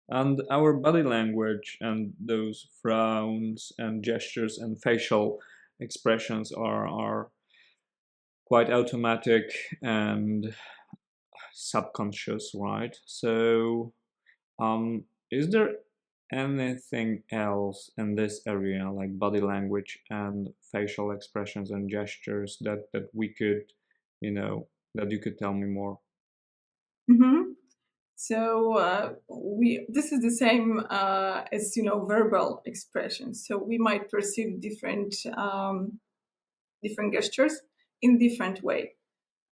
And our body language and those frowns and gestures and facial expressions are quite automatic and subconscious, right? So, is there anything else in this area, like body language and facial expressions and gestures, that we could, that you could tell me more? Mm-hmm. So we this is the same as verbal expressions. So we might perceive different gestures in different way.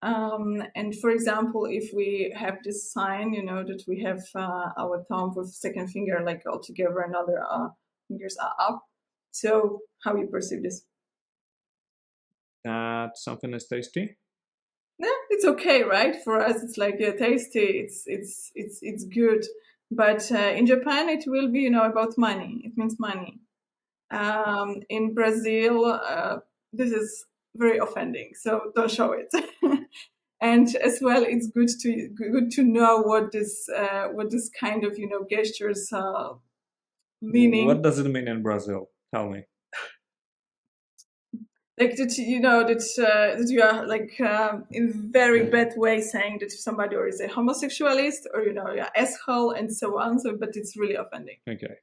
And for example, if we have this sign, that we have our thumb with second finger like all together, and other fingers are up. So how you perceive this? That something is tasty? Yeah, it's okay, right? For us, it's like tasty. It's good. But in Japan, it will be about money. It means money. In Brazil, this is very offending, so don't show it. And as well, it's good to know what this kind of gestures What meaning. does it mean in Brazil? Tell me. Like that, that you are like in very bad way saying that somebody or is a homosexualist, or you're asshole and so on. So, but it's really offending. Okay.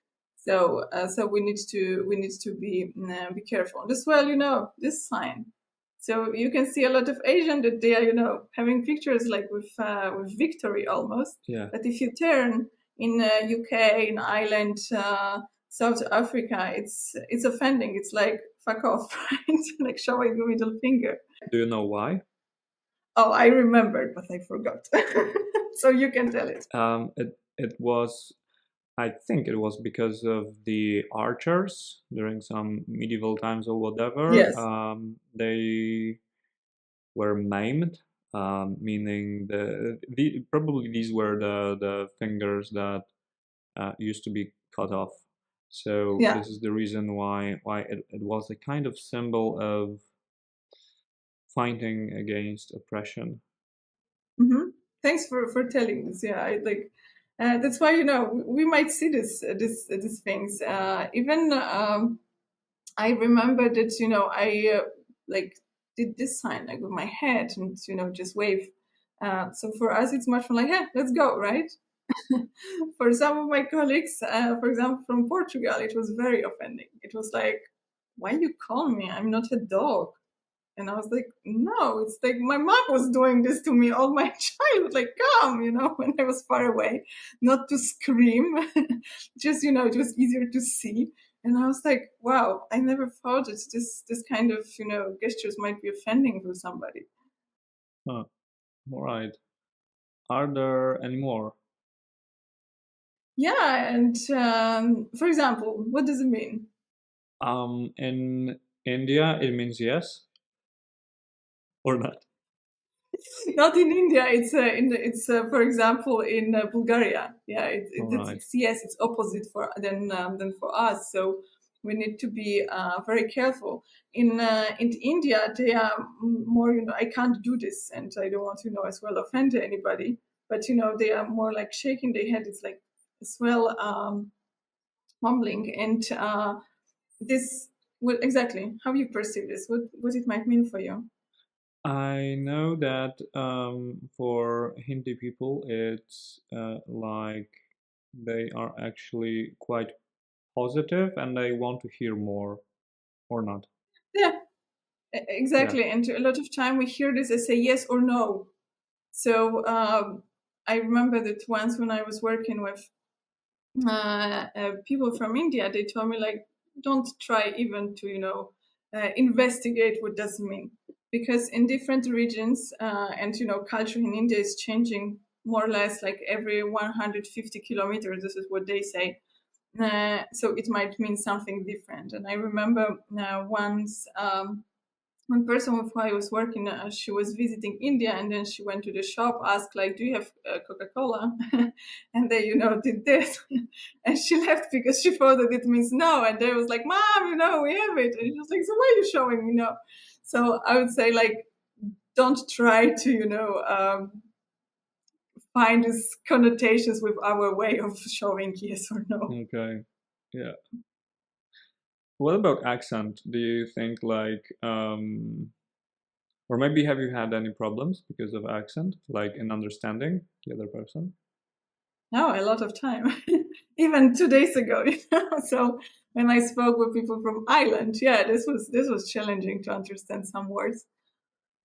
So we need to be careful. And as well, this sign. So you can see a lot of Asian that they are having pictures like with victory almost. Yeah. But if you turn in UK, in Ireland, South Africa, it's offending. It's like fuck off, right? Like showing the middle finger. Do you know why? Oh, I remembered, but I forgot. So you can tell it. It was, I think it was because of the archers during some medieval times or whatever. Yes. They were maimed, meaning probably these were the fingers that used to be cut off. So Yeah. this is the reason why it was a kind of symbol of fighting against oppression. Mm-hmm. Thanks for telling this. Yeah, I like. That's why we might see these things. Even I remember that I like did this sign like with my head and just wave. So for us, it's much more like, hey, let's go, right? For some of my colleagues, for example, from Portugal, it was very offending. It was like, why you call me? I'm not a dog. And I was like, no, it's like my mom was doing this to me all my childhood. Like, come, when I was far away, not to scream, just, it was easier to see. And I was like, wow, I never thought that this kind of, gestures might be offending for somebody. Huh. All right. Are there any more? Yeah, and for example, what does it mean? In India, it means yes or not. Not in India. It's for example in Bulgaria. Yeah, All right. it's yes. It's opposite for than for us. So we need to be very careful. In India, they are more. I can't do this, and I don't want to as well offend anybody. But they are more like shaking their head. It's like as well mumbling, and this. What exactly? How you perceive this? What it might mean for you? I know that for Hindi people, it's like they are actually quite positive and they want to hear more or not. Yeah, Yeah. exactly. And a lot of time we hear this as a yes or no. So I remember that once when I was working with people from India, they told me like, don't try even to investigate what does it mean, because in different regions and culture in India is changing more or less like every 150 kilometers. This is what they say. So it might mean something different. And I remember once. One person with who I was working, she was visiting India, and then she went to the shop, asked like, "Do you have Coca-Cola?" And they, did this, and she left because she thought that it means no. And they was like, "Mom, we have it." And she was like, "So why are you showing me no?" So I would say like, don't try to find these connotations with our way of showing yes or no. Okay. Yeah. What about accent? Do you think like or maybe have you had any problems because of accent, like in understanding the other person? No, a lot of time, even 2 days ago. So when I spoke with people from Ireland, yeah, this was challenging to understand some words.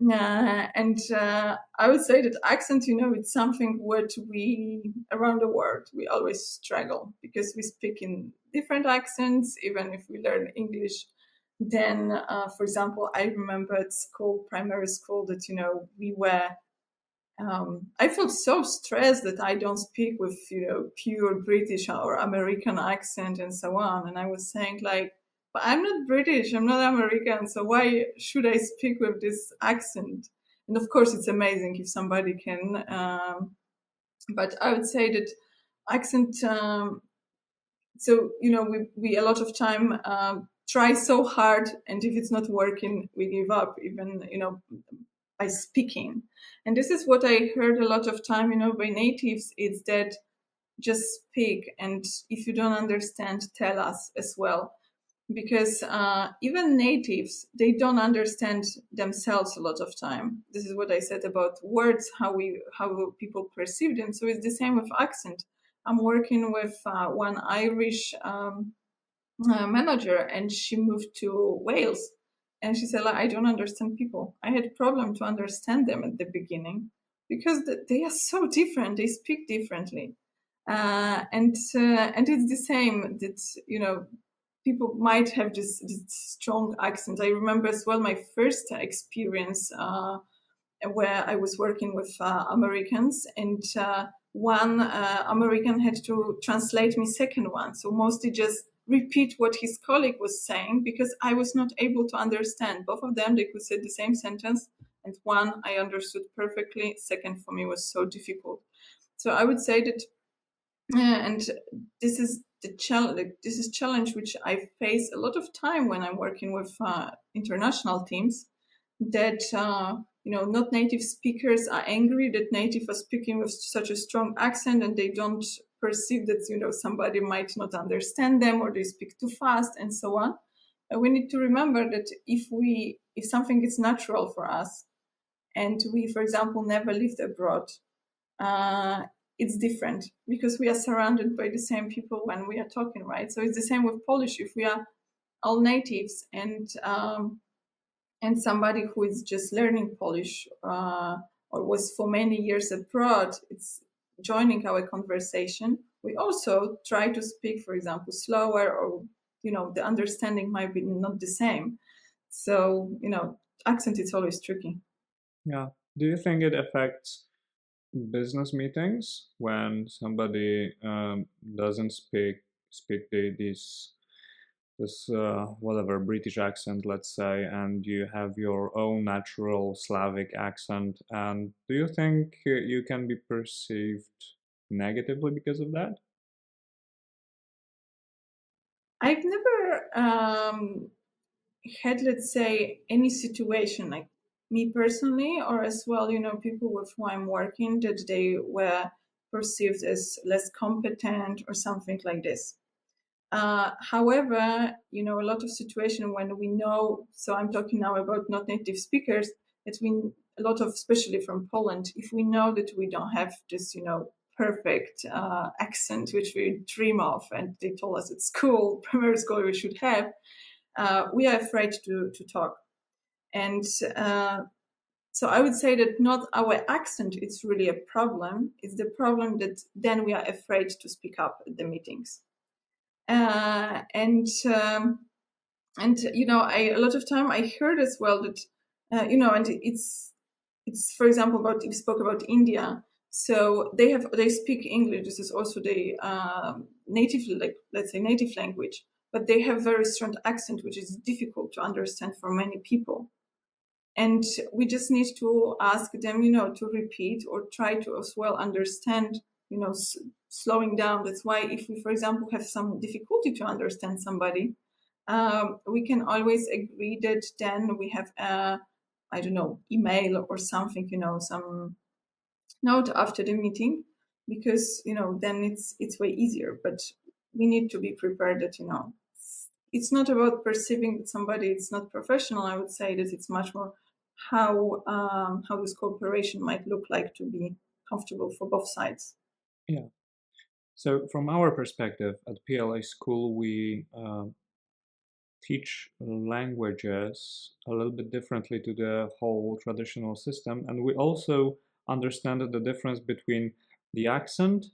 And I would say that accent, it's something what we around the world we always struggle because we speak in different accents. Even if we learn English, then, for example, I remember at school, primary school, that we were I felt so stressed that I don't speak with pure British or American accent and so on. And I was saying like, but I'm not British, I'm not American, so why should I speak with this accent? And of course, it's amazing if somebody can. But I would say that accent. So we a lot of time try so hard, and if it's not working, we give up. Even by speaking. And this is what I heard a lot of time, by natives, it's that just speak. And if you don't understand, tell us as well. Because even natives, they don't understand themselves a lot of time. This is what I said about words, how people perceive them. So it's the same with accent. I'm working with one Irish manager, and she moved to Wales, and she said like, I don't understand people. I had problem to understand them at the beginning because they are so different, they speak differently, and it's the same that people might have this strong accent. I remember as well my first experience where I was working with Americans, and one American had to translate me second one. So mostly just repeat what his colleague was saying because I was not able to understand. Both of them, they could say the same sentence, and one I understood perfectly. Second for me was so difficult. So I would say that, and this is the challenge. This is challenge which I face a lot of time when I'm working with international teams, that not native speakers are angry that native are speaking with such a strong accent, and they don't perceive that somebody might not understand them, or they speak too fast and so on. And we need to remember that if something is natural for us, and we, for example, never lived abroad, uh, it's different because we are surrounded by the same people when we are talking, right? So it's the same with Polish. If we are all natives, and somebody who is just learning Polish, or was for many years abroad, it's joining our conversation. We also try to speak, for example, slower, or the understanding might be not the same. So accent is always tricky. Yeah. Do you think it affects business meetings when somebody doesn't speak this whatever British accent, let's say, and you have your own natural Slavic accent, and do you think you can be perceived negatively because of that? I've never had, let's say, any situation like me personally, or as well, people with who I'm working, that they were perceived as less competent or something like this. However, a lot of situation when we know, so I'm talking now about not native speakers, that we, a lot of, especially from Poland, if we know that we don't have this, perfect accent, which we dream of, and they told us at school, primary school, we should have, we are afraid to talk. And so I would say that not our accent is really a problem. It's the problem that then we are afraid to speak up at the meetings. Uh, and um, and I, a lot of time I heard as well that and it's for example about, you spoke about India, so they speak English. This is also the native, like, let's say, native language, but they have very strong accent, which is difficult to understand for many people. And we just need to ask them, to repeat or try to as well understand, slowing down. That's why if we, for example, have some difficulty to understand somebody, we can always agree that then we have a, I don't know, email or something, some note after the meeting, because then it's way easier. But we need to be prepared that it's not about perceiving that somebody it's not professional. I would say that it's much more how this cooperation might look like to be comfortable for both sides. Yeah. So from our perspective at PLA school, we teach languages a little bit differently to the whole traditional system, and we also understand the difference between the accent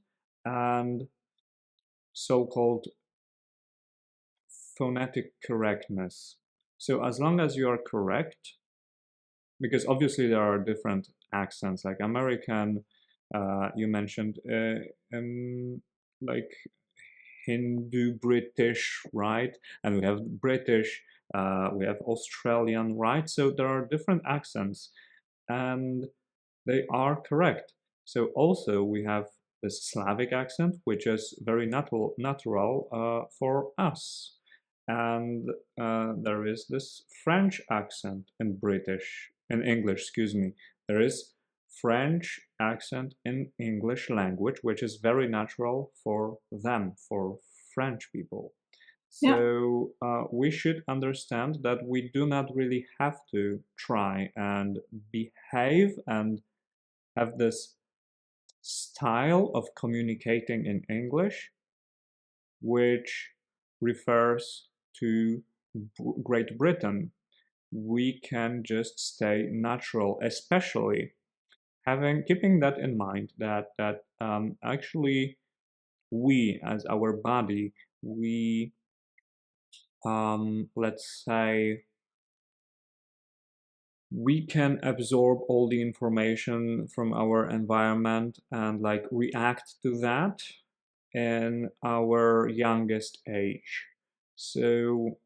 and so-called phonetic correctness. So as long as you are correct, because obviously there are different accents, like American, you mentioned, like Hindu, British, right? And we have British, we have Australian, right? So there are different accents, and they are correct. So also we have this Slavic accent, which is very natural for us. And there is this French accent in English, excuse me. There is French accent in English language, which is very natural for them, for French people. Yeah. So we should understand that we do not really have to try and behave and have this style of communicating in English, which refers to Great Britain. We can just stay natural, especially keeping that in mind that actually we as our body, we let's say we can absorb all the information from our environment and like react to that in our youngest age. So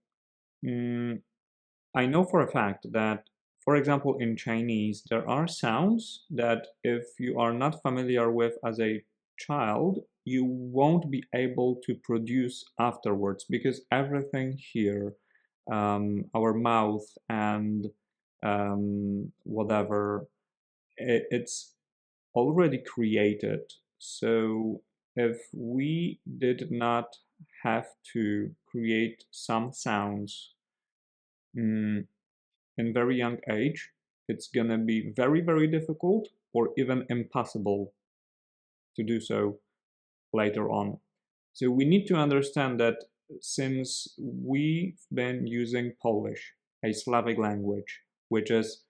I know for a fact that, for example, in Chinese, there are sounds that if you are not familiar with as a child, you won't be able to produce afterwards because everything here, our mouth and whatever, it's already created. So if we did not have to create some sounds in very young age, it's gonna be very, very difficult or even impossible to do so later on. So we need to understand that since we've been using Polish, a Slavic language, which is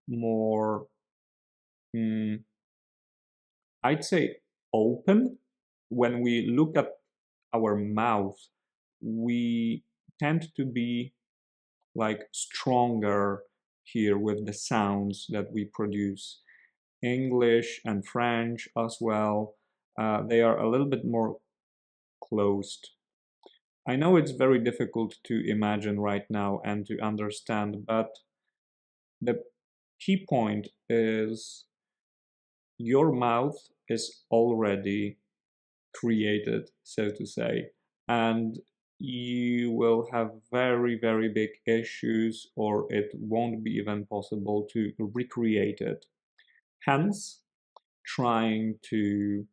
more, I'd say, open, when we look at our mouth, we tend to be like stronger here with the sounds that we produce. English and French as well, they are a little bit more closed. I know it's very difficult to imagine right now and to understand, but the key point is your mouth is already created, so to say, and you will have very, very big issues, or it won't be even possible to recreate it. Hence, trying to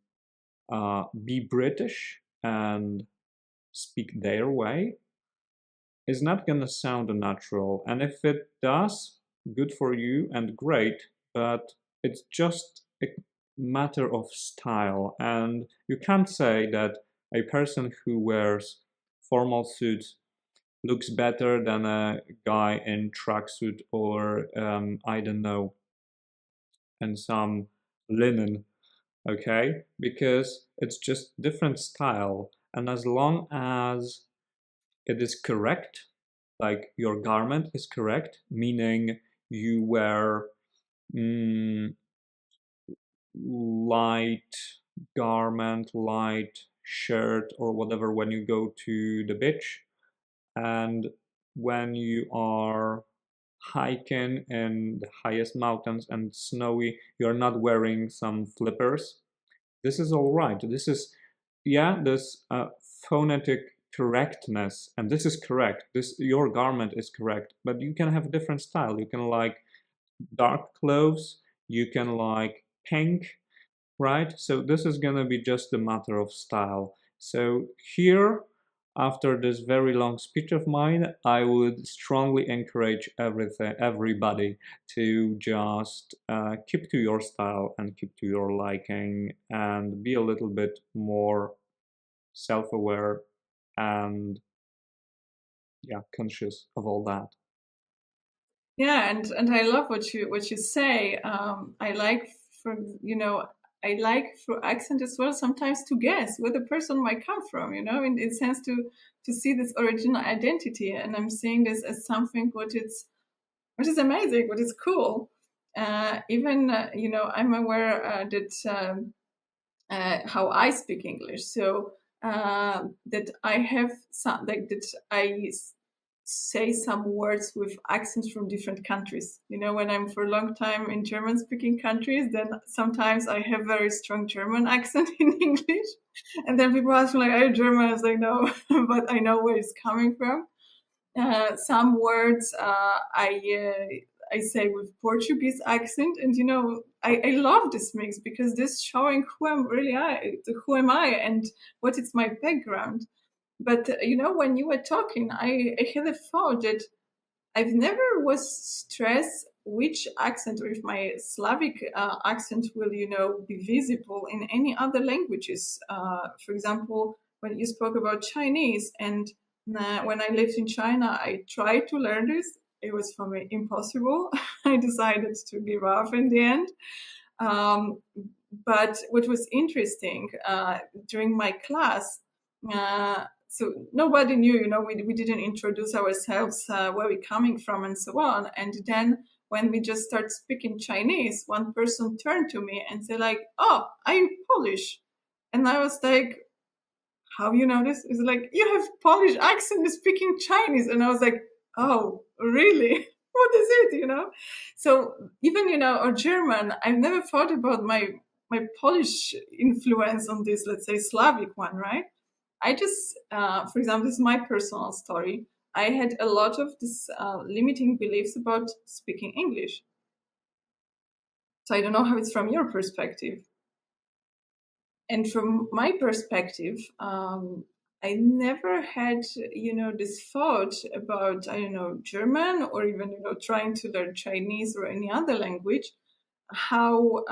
be British and speak their way is not going to sound natural. And if it does, good for you and great, but it's just a matter of style. And you can't say that a person who wears formal suits looks better than a guy in tracksuit or, I don't know, and some linen, okay? Because it's just different style. And as long as it is correct, like your garment is correct, meaning you wear mm, light garment, light shirt, or whatever when you go to the beach, and when you are hiking in the highest mountains and snowy, you're not wearing some flippers. This is all right. This is, yeah, this phonetic correctness, and this is correct. This, your garment is correct, but you can have different style. You can like dark clothes, you can like pink, right? So this is gonna be just a matter of style. So here, after this very long speech of mine, I would strongly encourage everybody to just keep to your style and keep to your liking and be a little bit more self-aware and, yeah, conscious of all that. Yeah, and I love what you say. I like for I like for accent as well sometimes to guess where the person might come from. In the sense to see this original identity, and I'm seeing this as something what is amazing, what is cool. Even I'm aware that how I speak English, so that I have some like that say some words with accents from different countries. When I'm for a long time in German speaking countries, then sometimes I have very strong German accent in English. And then people ask me like, are you German? I was like, no, but I know where it's coming from. Some words I say with Portuguese accent, and I love this mix because this showing who am I, and what is my background. But when you were talking, I had a thought that I've never was stressed which accent or if my Slavic accent will be visible in any other languages. For example, when you spoke about Chinese, and when I lived in China, I tried to learn this. It was for me impossible. I decided to give up in the end. Um, but what was interesting during my class, so nobody knew, we didn't introduce ourselves, where we're coming from, and so on. And then when we just start speaking Chinese, one person turned to me and said, like, "Oh, are you Polish?" And I was like, "How you know this?" It's like, "You have Polish accent speaking Chinese." And I was like, "Oh, really?" What is it? So even or German, I've never thought about my Polish influence on this, let's say, Slavic one, right? I just, for example, this is my personal story. I had a lot of this limiting beliefs about speaking English. So I don't know how it's from your perspective. And from my perspective, I never had, this thought about, I don't know, German or even, trying to learn Chinese or any other language, how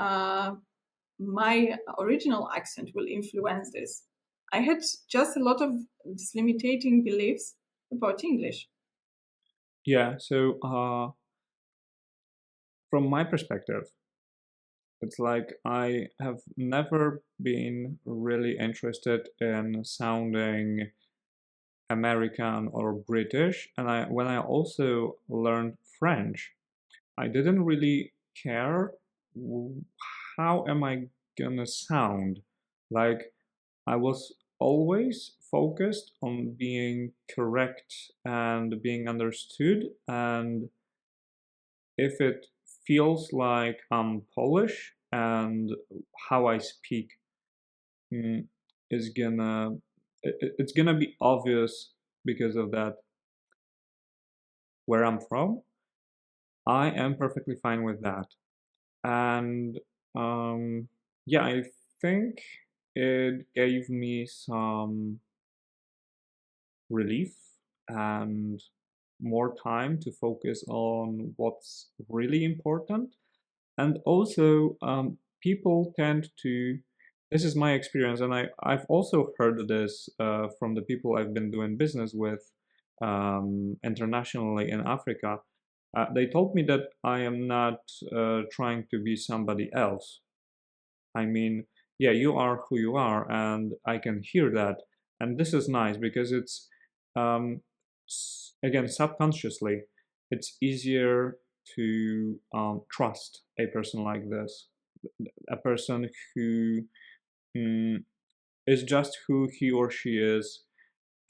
my original accent will influence this. I had just a lot of these limiting beliefs about English. Yeah, so from my perspective, it's like I have never been really interested in sounding American or British, and when I also learned French, I didn't really care how am I gonna sound. Like, I was always focused on being correct and being understood, and if it feels like I'm Polish and how I speak mm, is gonna it's gonna be obvious because of that where I'm from, I am perfectly fine with that. And yeah, I think it gave me some relief and more time to focus on what's really important. And also, people tend to, this is my experience, and I've also heard this from the people I've been doing business with internationally in Africa. They told me that I am not trying to be somebody else. I mean, yeah, you are who you are, and I can hear that. And this is nice because it's, again, subconsciously, it's easier to trust a person like this, a person who mm, is just who he or she is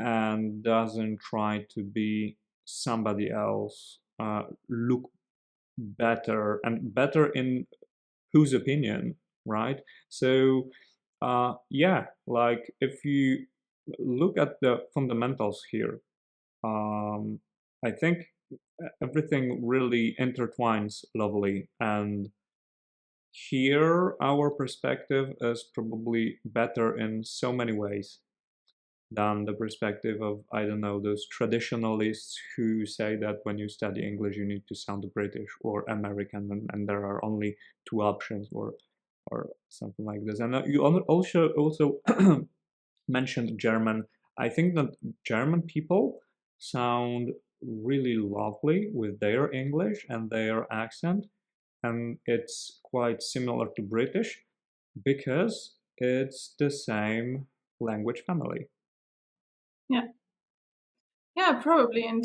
and doesn't try to be somebody else, look better and better in whose opinion, right? So, yeah, like if you look at the fundamentals here, um, I think everything really intertwines lovely. And here, our perspective is probably better in so many ways than the perspective of, I don't know, those traditionalists who say that when you study English, you need to sound British or American, and there are only two options, or something like this. And you also mentioned German. I think that German people sound really lovely with their English and their accent, and it's quite similar to British because it's the same language family. Yeah, yeah, probably. And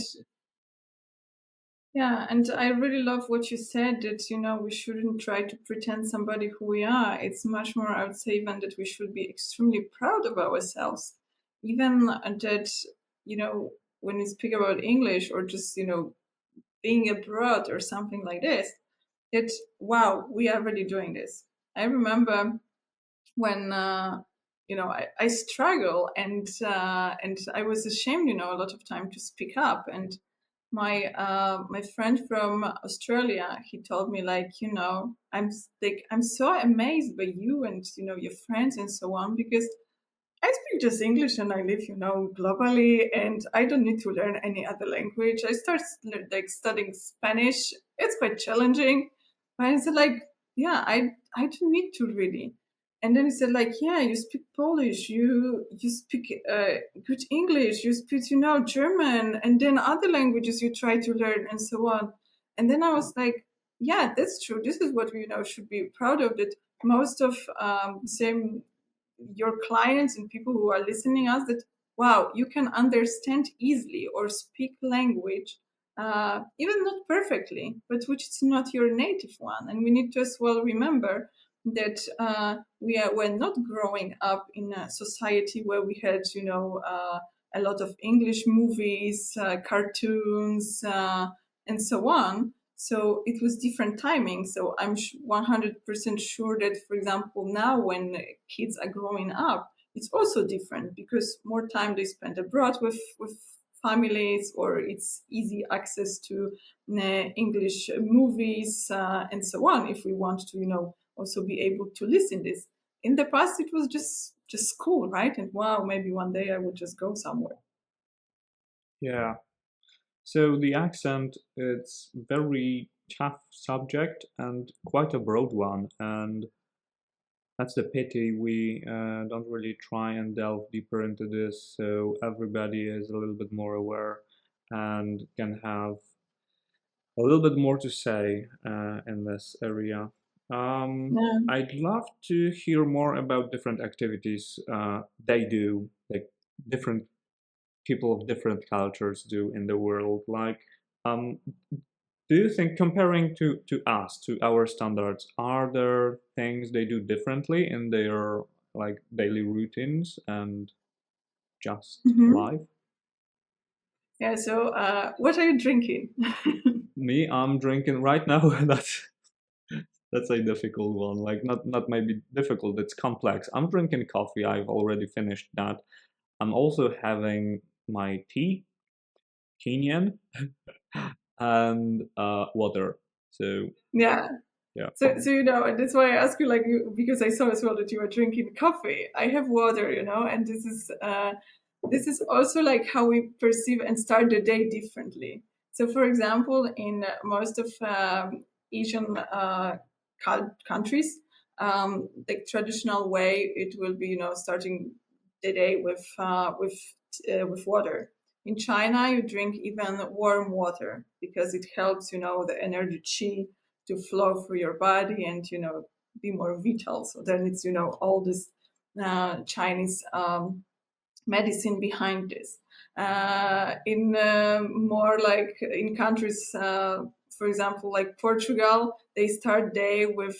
yeah, and I really love what you said that, we shouldn't try to pretend somebody who we are. It's much more, I would say, even that we should be extremely proud of ourselves. Even that, when we speak about English or just, being abroad or something like this, that, wow, we are really doing this. I remember when, I struggle and I was ashamed, a lot of time to speak up. And my friend from Australia, he told me like, I'm so amazed by you and your friends and so on, because I speak just English and I live, globally, and I don't need to learn any other language. I started like studying Spanish. It's quite challenging, but I said like, yeah, I don't need to really. And then he said like, yeah, you speak Polish, you speak good English, you speak German, and then other languages you try to learn and so on. And then I was like, yeah, that's true. This is what we should be proud of. That most of same your clients and people who are listening us that wow, you can understand easily or speak language, even not perfectly, but which is not your native one. And we need to as well remember that we're not growing up in a society where we had a lot of English movies, cartoons, and so on. So it was different timing. So I'm 100% sure that, for example, now when kids are growing up, it's also different because more time they spend abroad with families, or it's easy access to English movies and so on. If we want to, also be able to listen this. In the past, it was just school, right? And wow, maybe one day I would just go somewhere. Yeah. So the accent, it's very tough subject and quite a broad one, and that's the pity. We don't really try and delve deeper into this, so everybody is a little bit more aware and can have a little bit more to say in this area. Yeah. I'd love to hear more about different activities they do, like different people of different cultures do in the world. Like, um, do you think, comparing to us, to our standards, are there things they do differently in their like daily routines and just Hmm. life? Yeah. So, what are you drinking? Me, I'm drinking right now. That's a difficult one. Like not maybe difficult. It's complex. I'm drinking coffee. I've already finished that. I'm also having my tea, Kenyan, and water. So Yeah. yeah. So and that's why I ask you, like, because I saw as well that you are drinking coffee. I have water, and this is also like how we perceive and start the day differently. So, for example, in most of Asian countries, the traditional way it will be, starting the day with water. In China, you drink even warm water because it helps, the energy chi to flow through your body and be more vital. So then it's all this Chinese medicine behind this. In more like in countries, for example, like Portugal, they start day with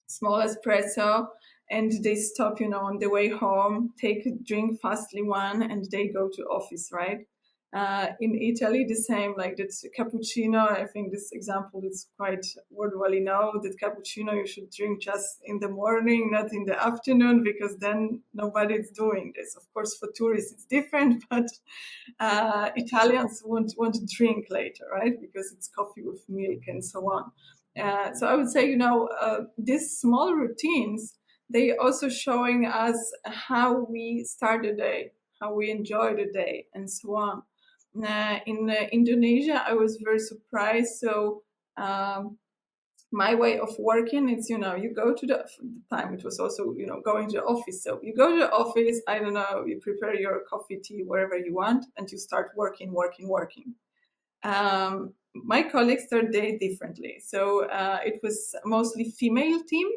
small espresso and they stop on the way home, take a drink fastly one, and they go to office, right? In Italy, the same, like that's cappuccino. I think this example is quite worldwide know that cappuccino you should drink just in the morning, not in the afternoon, because then nobody's doing this. Of course, for tourists it's different, but Italians want to drink later, right? Because it's coffee with milk and so on. So I would say, these small routines, they also showing us how we start the day, how we enjoy the day, and so on. In Indonesia, I was very surprised. So my way of working, it's you go to the time. It was also going to the office. So you go to the office. I don't know. You prepare your coffee, tea, wherever you want, and you start working. My colleagues start day differently. So it was mostly female team.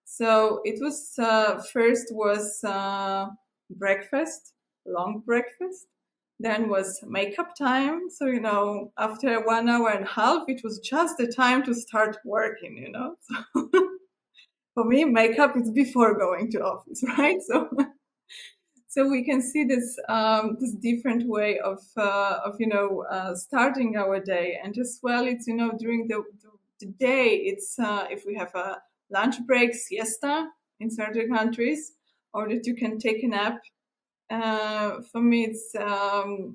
So it was first was breakfast, long breakfast. Then was makeup time. So after 1 hour and a half, it was just the time to start working. So for me, makeup is before going to office, right? So we can see this different way of starting our day, and as well it's during the day, it's if we have a lunch break, siesta in certain countries, or that you can take a nap. For me,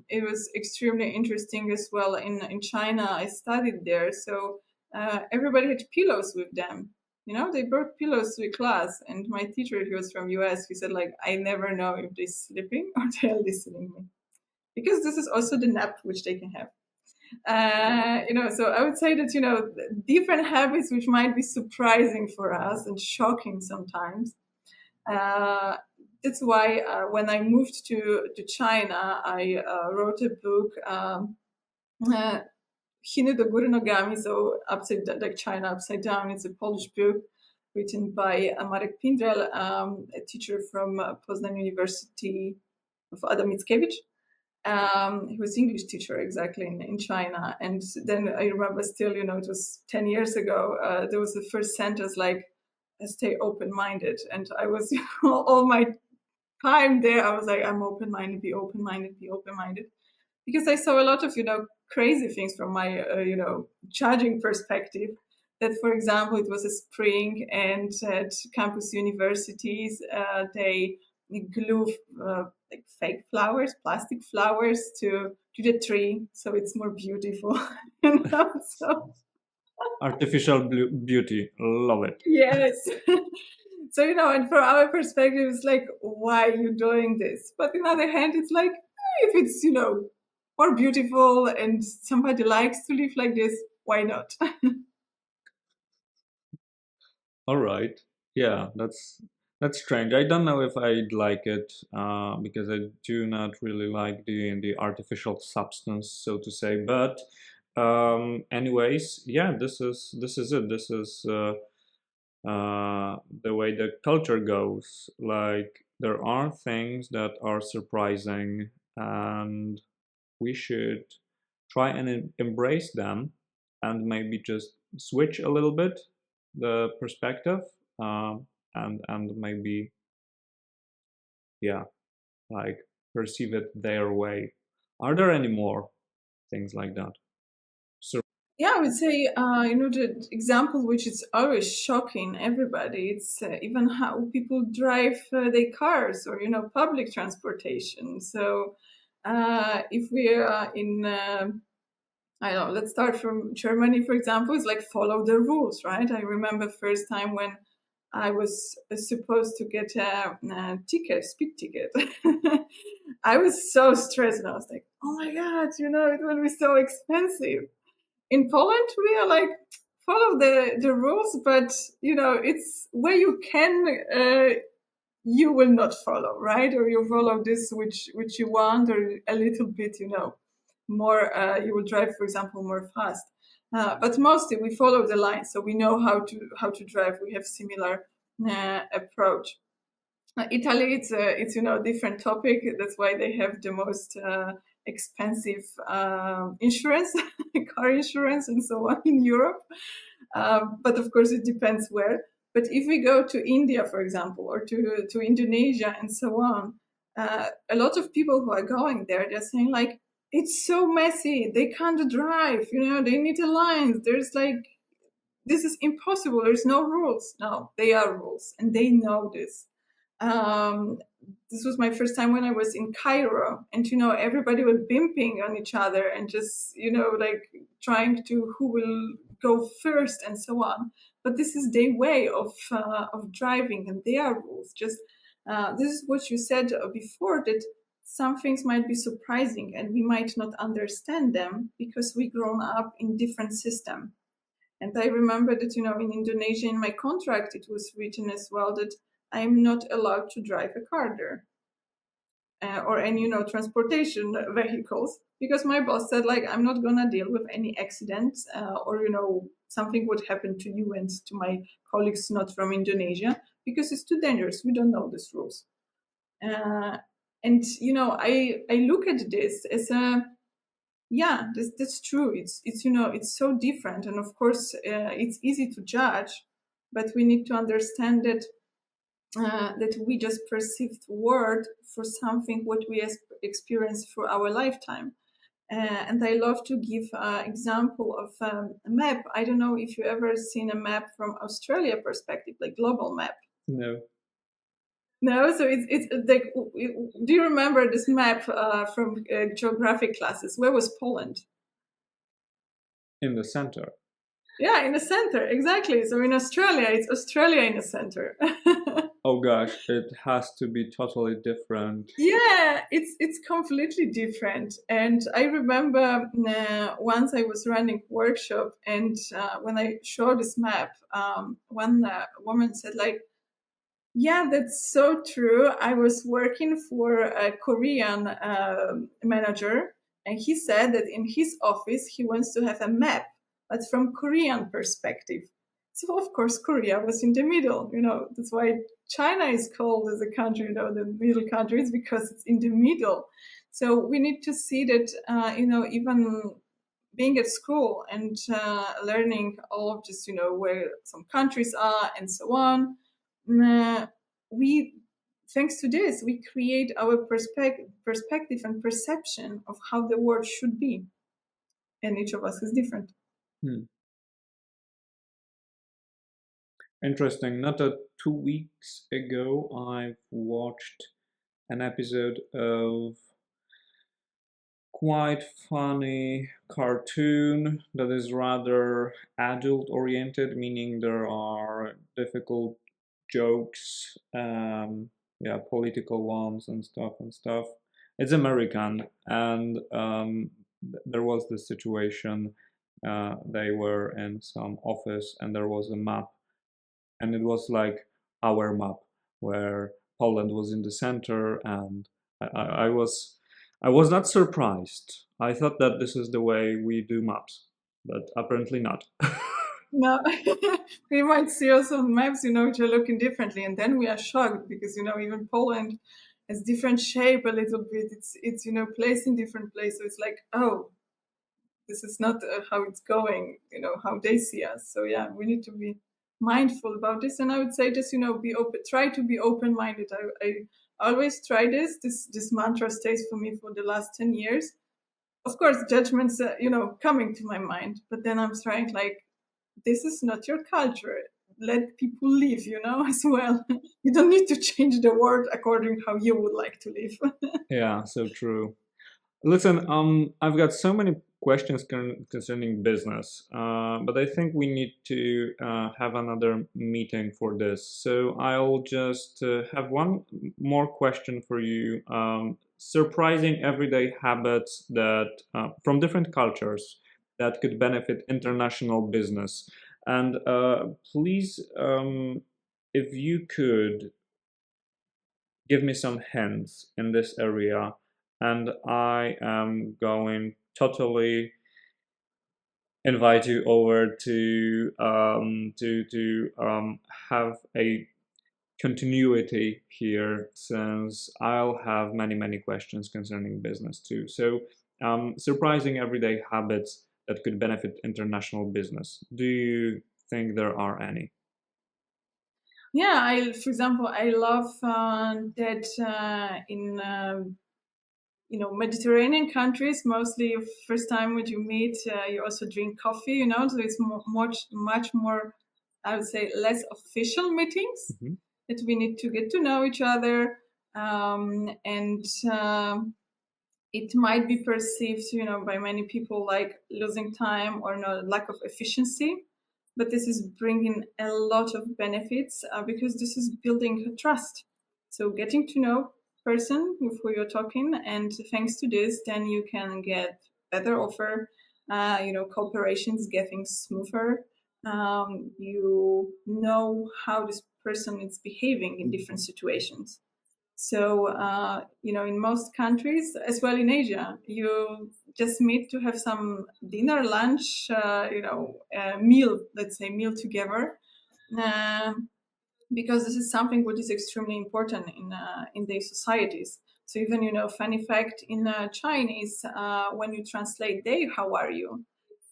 it was extremely interesting as well. In China, I studied there, so everybody had pillows with them. They brought pillows to the class, and my teacher, he was from US, he said, like, I never know if they're sleeping or they're listening me, because this is also the nap which they can have. So I would say that different habits which might be surprising for us and shocking sometimes. Uh, that's why when I moved to China, I wrote a book, uh, Chiny do góry nogami, so upside down, like China upside down. It's a Polish book written by Marek Pindrel, a teacher from Poznań University of Adam Mickiewicz. He was English teacher exactly in China. And then I remember still, it was 10 years ago, there was the first sentence like, stay open-minded. And I was, all my time there, I was like, I'm open-minded, be open-minded, be open-minded. Because I saw a lot of, crazy things from my, judging perspective. That, for example, it was a spring, and at campus universities, they glue like fake flowers, plastic flowers to the tree, so it's more beautiful. So Artificial beauty, love it. yes. So and from our perspective, it's like, why are you doing this? But on the other hand, it's like, if it's more beautiful and somebody likes to live like this, why not? All right. Yeah, that's strange. I don't know if I'd like it because I do not really like the artificial substance, so to say. But anyways, yeah, this is it. This is the way the culture goes. Like there are things that are surprising, and we should try and embrace them and maybe just switch a little bit the perspective, and maybe, yeah, like perceive it their way. Are there any more things like that? So Yeah, I would say, the example which is always shocking everybody, it's even how people drive their cars or, public transportation. So if we are in, I don't know, let's start from Germany, for example, it's like follow the rules, right? I remember first time when I was supposed to get a ticket, speed ticket. I was so stressed and I was like, oh my God, it will be so expensive. In Poland, we are like, follow the rules, but, it's where you can, you will not follow, right? Or you follow this which you want, or a little bit, more, you will drive, for example, more fast. But mostly we follow the line, so we know how to drive. We have similar approach. Italy, it's different topic. That's why they have the most expensive insurance, car insurance, and so on in Europe. But of course, it depends where. But if we go to India, for example, or to Indonesia and so on, a lot of people who are going there, they're saying like, it's so messy. They can't drive. They need a line. There's like, this is impossible. There's no rules. No, they are rules, and they know this. Um, this was my first time when I was in Cairo, and everybody was bimping on each other and just like trying to who will go first and so on. But this is their way of driving, and their rules. Just this is what you said before, that some things might be surprising and we might not understand them because we grown up in different system. And I remember that, in Indonesia, in my contract, it was written as well that I'm not allowed to drive a car there or any, transportation vehicles, because my boss said, like, I'm not going to deal with any accidents or, something would happen to you and to my colleagues not from Indonesia, because it's too dangerous. We don't know these rules. And, I look at this as a, yeah, that's true. It's it's so different, and of course it's easy to judge, but we need to understand that that we just perceived word for something what we experience for our lifetime. And I love to give example of a map. I don't know if you ever seen a map from Australia perspective, like global map. no, No, so it's like, do you remember this map from geographic classes? Where was Poland? in the center. Yeah, in the center, exactly. So in Australia, it's Australia in the center. Oh gosh, it has to be totally different. Yeah, it's completely different. And I remember once I was running workshop, and when I showed this map, one woman said like, yeah, that's so true. I was working for a Korean manager, and he said that in his office he wants to have a map, but from Korean perspective. So of course Korea was in the middle. That's why China is called as a country, the middle countries, because it's in the middle. So we need to see that, even being at school and learning all of this, where some countries are and so on. We, thanks to this, we create our perspective and perception of how the world should be, and each of us is different. Hmm. Interesting. Not 2 weeks ago, I've watched an episode of quite funny cartoon that is rather adult oriented, meaning there are difficult jokes, yeah, political ones and stuff. It's American, and there was this situation. They were in some office, and there was a map, and it was like our map, where Poland was in the center, and I was not surprised. I thought that this is the way we do maps, but apparently not. No, we might see also maps, which are looking differently, and then we are shocked because even Poland has different shape a little bit. It's placed in different places. So it's like, oh, this is not how it's going, how they see us. So yeah, we need to be mindful about this. And I would say just, be open, try to be open-minded. I always try this mantra stays for me for the last 10 years. Of course, judgments, coming to my mind, but then I'm trying like, this is not your culture. Let people live, as well. You don't need to change the world according how you would like to live. Yeah, so true. Listen, I've got so many questions concerning business, but I think we need to have another meeting for this. So I'll just have one more question for you. Surprising everyday habits that from different cultures that could benefit international business. And please, if you could give me some hints in this area, and I am going totally invite you over to have a continuity here, since I'll have many questions concerning business too. So, surprising everyday habits that could benefit international business. Do you think there are any? Yeah, for example, I love that in Mediterranean countries, mostly first time when you meet, you also drink coffee. So it's much more, I would say, less official meetings Mhm. that we need to get to know each other, and it might be perceived, by many people like losing time or lack of efficiency. But this is bringing a lot of benefits because this is building trust. So getting to know person with who you're talking, and thanks to this, then you can get better offer. Cooperation is getting smoother. You know how this person is behaving in different situations. So, in most countries, as well in Asia, you just meet to have some dinner, lunch, meal, let's say meal together, um, because this is something which is extremely important in their societies. So even, funny fact in Chinese, when you translate "day," how are you?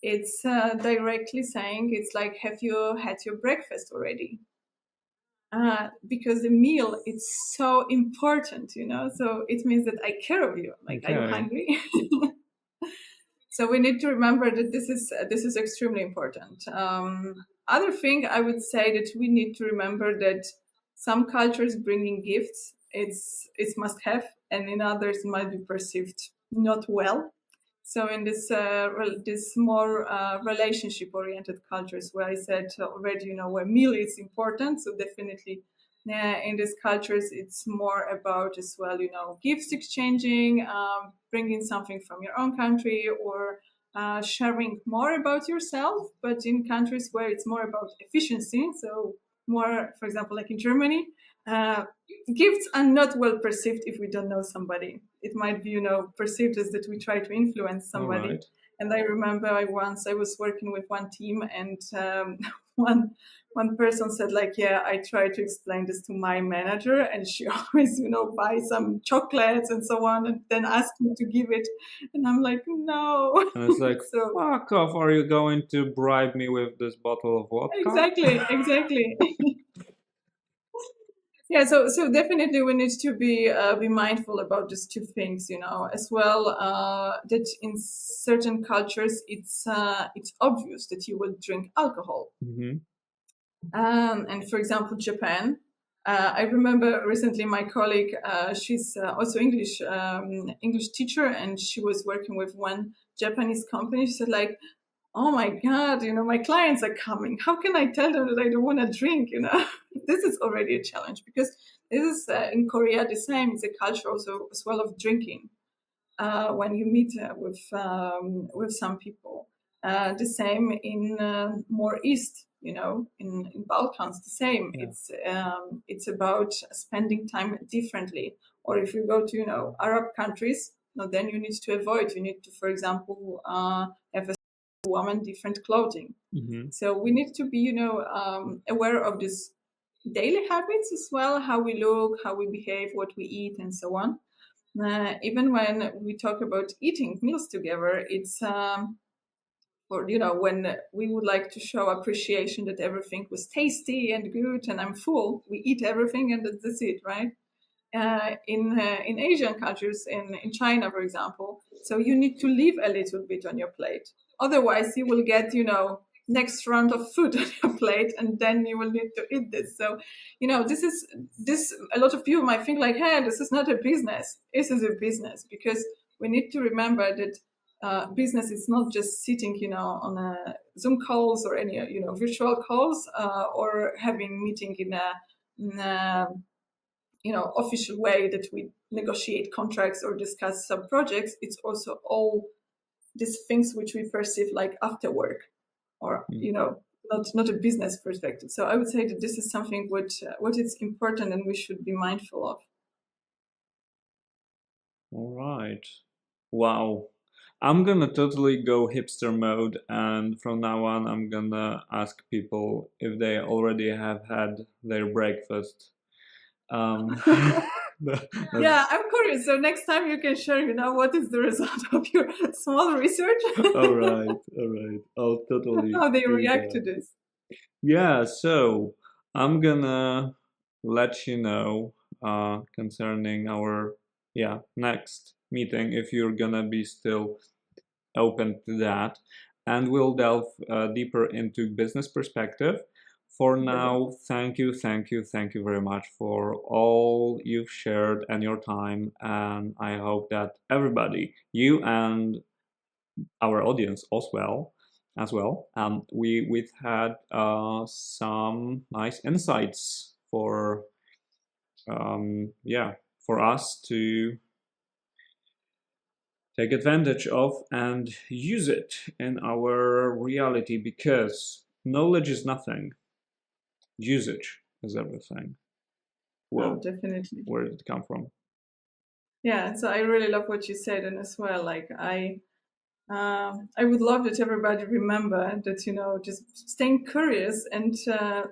It's directly saying it's like, have you had your breakfast already? Because the meal is so important, so it means that I care of you, like, are you Okay. hungry? So we need to remember that this is extremely important. Other thing I would say that we need to remember that some cultures bringing gifts, it's must have, and in others might be perceived not well. So in this more relationship oriented cultures, where I said already, where meal is important, so definitely in these cultures it's more about as well, gifts exchanging, bringing something from your own country, or sharing more about yourself. But in countries where it's more about efficiency, so more, for example, like in Germany, uh, gifts are not well perceived if we don't know somebody. It might be, perceived as that we try to influence All somebody. right. And I remember I was working with one team, and one person said like, yeah, I try to explain this to my manager, and she always, buy some chocolates and so on, and then ask me to give it, and I'm like, no. And it's like, So fuck off! Are you going to bribe me with this bottle of vodka? exactly. Yeah, so definitely we need to be mindful about these two things, as well. That in certain cultures it's obvious that you will drink alcohol. Mm-hmm. And for example, Japan. I remember recently my colleague. She's also English teacher, and she was working with one Japanese company. She said like, oh my god, my clients are coming, how can I tell them that I don't want to drink? This is already a challenge, because this is in Korea the same. It's a culture also as well of drinking when you meet with some people. The same in more east, in Balkans, the same. Yeah. It's about spending time differently. Or if you go to Arab countries, no, then you need to avoid. You need to, for example, have a woman different clothing. Mm-hmm. So we need to be, aware of this daily habits as well, how we look, how we behave, what we eat, and so on. Even when we talk about eating meals together, it's or when we would like to show appreciation that everything was tasty and good and I'm full, we eat everything and that's it, right? In Asian countries, in China, for example, so you need to leave a little bit on your plate. Otherwise, you will get, next round of food on your plate, and then you will need to eat this. So, this. A lot of people might think like, "Hey, this is not a business. This is a business," because we need to remember that business is not just sitting, on a Zoom calls or any, virtual calls, or having meeting in a official way that we negotiate contracts or discuss some projects. It's also all these things which we perceive like after work, or not a business perspective. So I would say that this is something what is important and we should be mindful of. All right. Wow. I'm gonna totally go hipster mode, and from now on, I'm gonna ask people if they already have had their breakfast. Yeah, I'm curious. So next time you can share, what is the result of your small research? All right. I'll totally. How they do react that. to this. Yeah, so I'm gonna let you know concerning our next meeting if you're gonna be still open to that, and we'll delve deeper into business perspective. For now, thank you very much for all you've shared and your time, and I hope that everybody, you and our audience as well, we've had some nice insights for for us to take advantage of and use it in our reality, because knowledge is nothing, usage is everything. Well, definitely. where did it come from? Yeah, so I really love what you said, and as well, like I would love that everybody remember that just staying curious and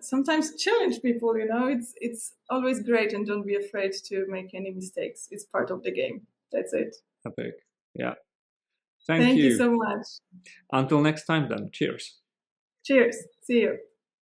sometimes challenge people. It's always great, and don't be afraid to make any mistakes. It's part of the game. That's it. Epic. Yeah. Thank you so much. Until next time then. Cheers. Cheers. See you.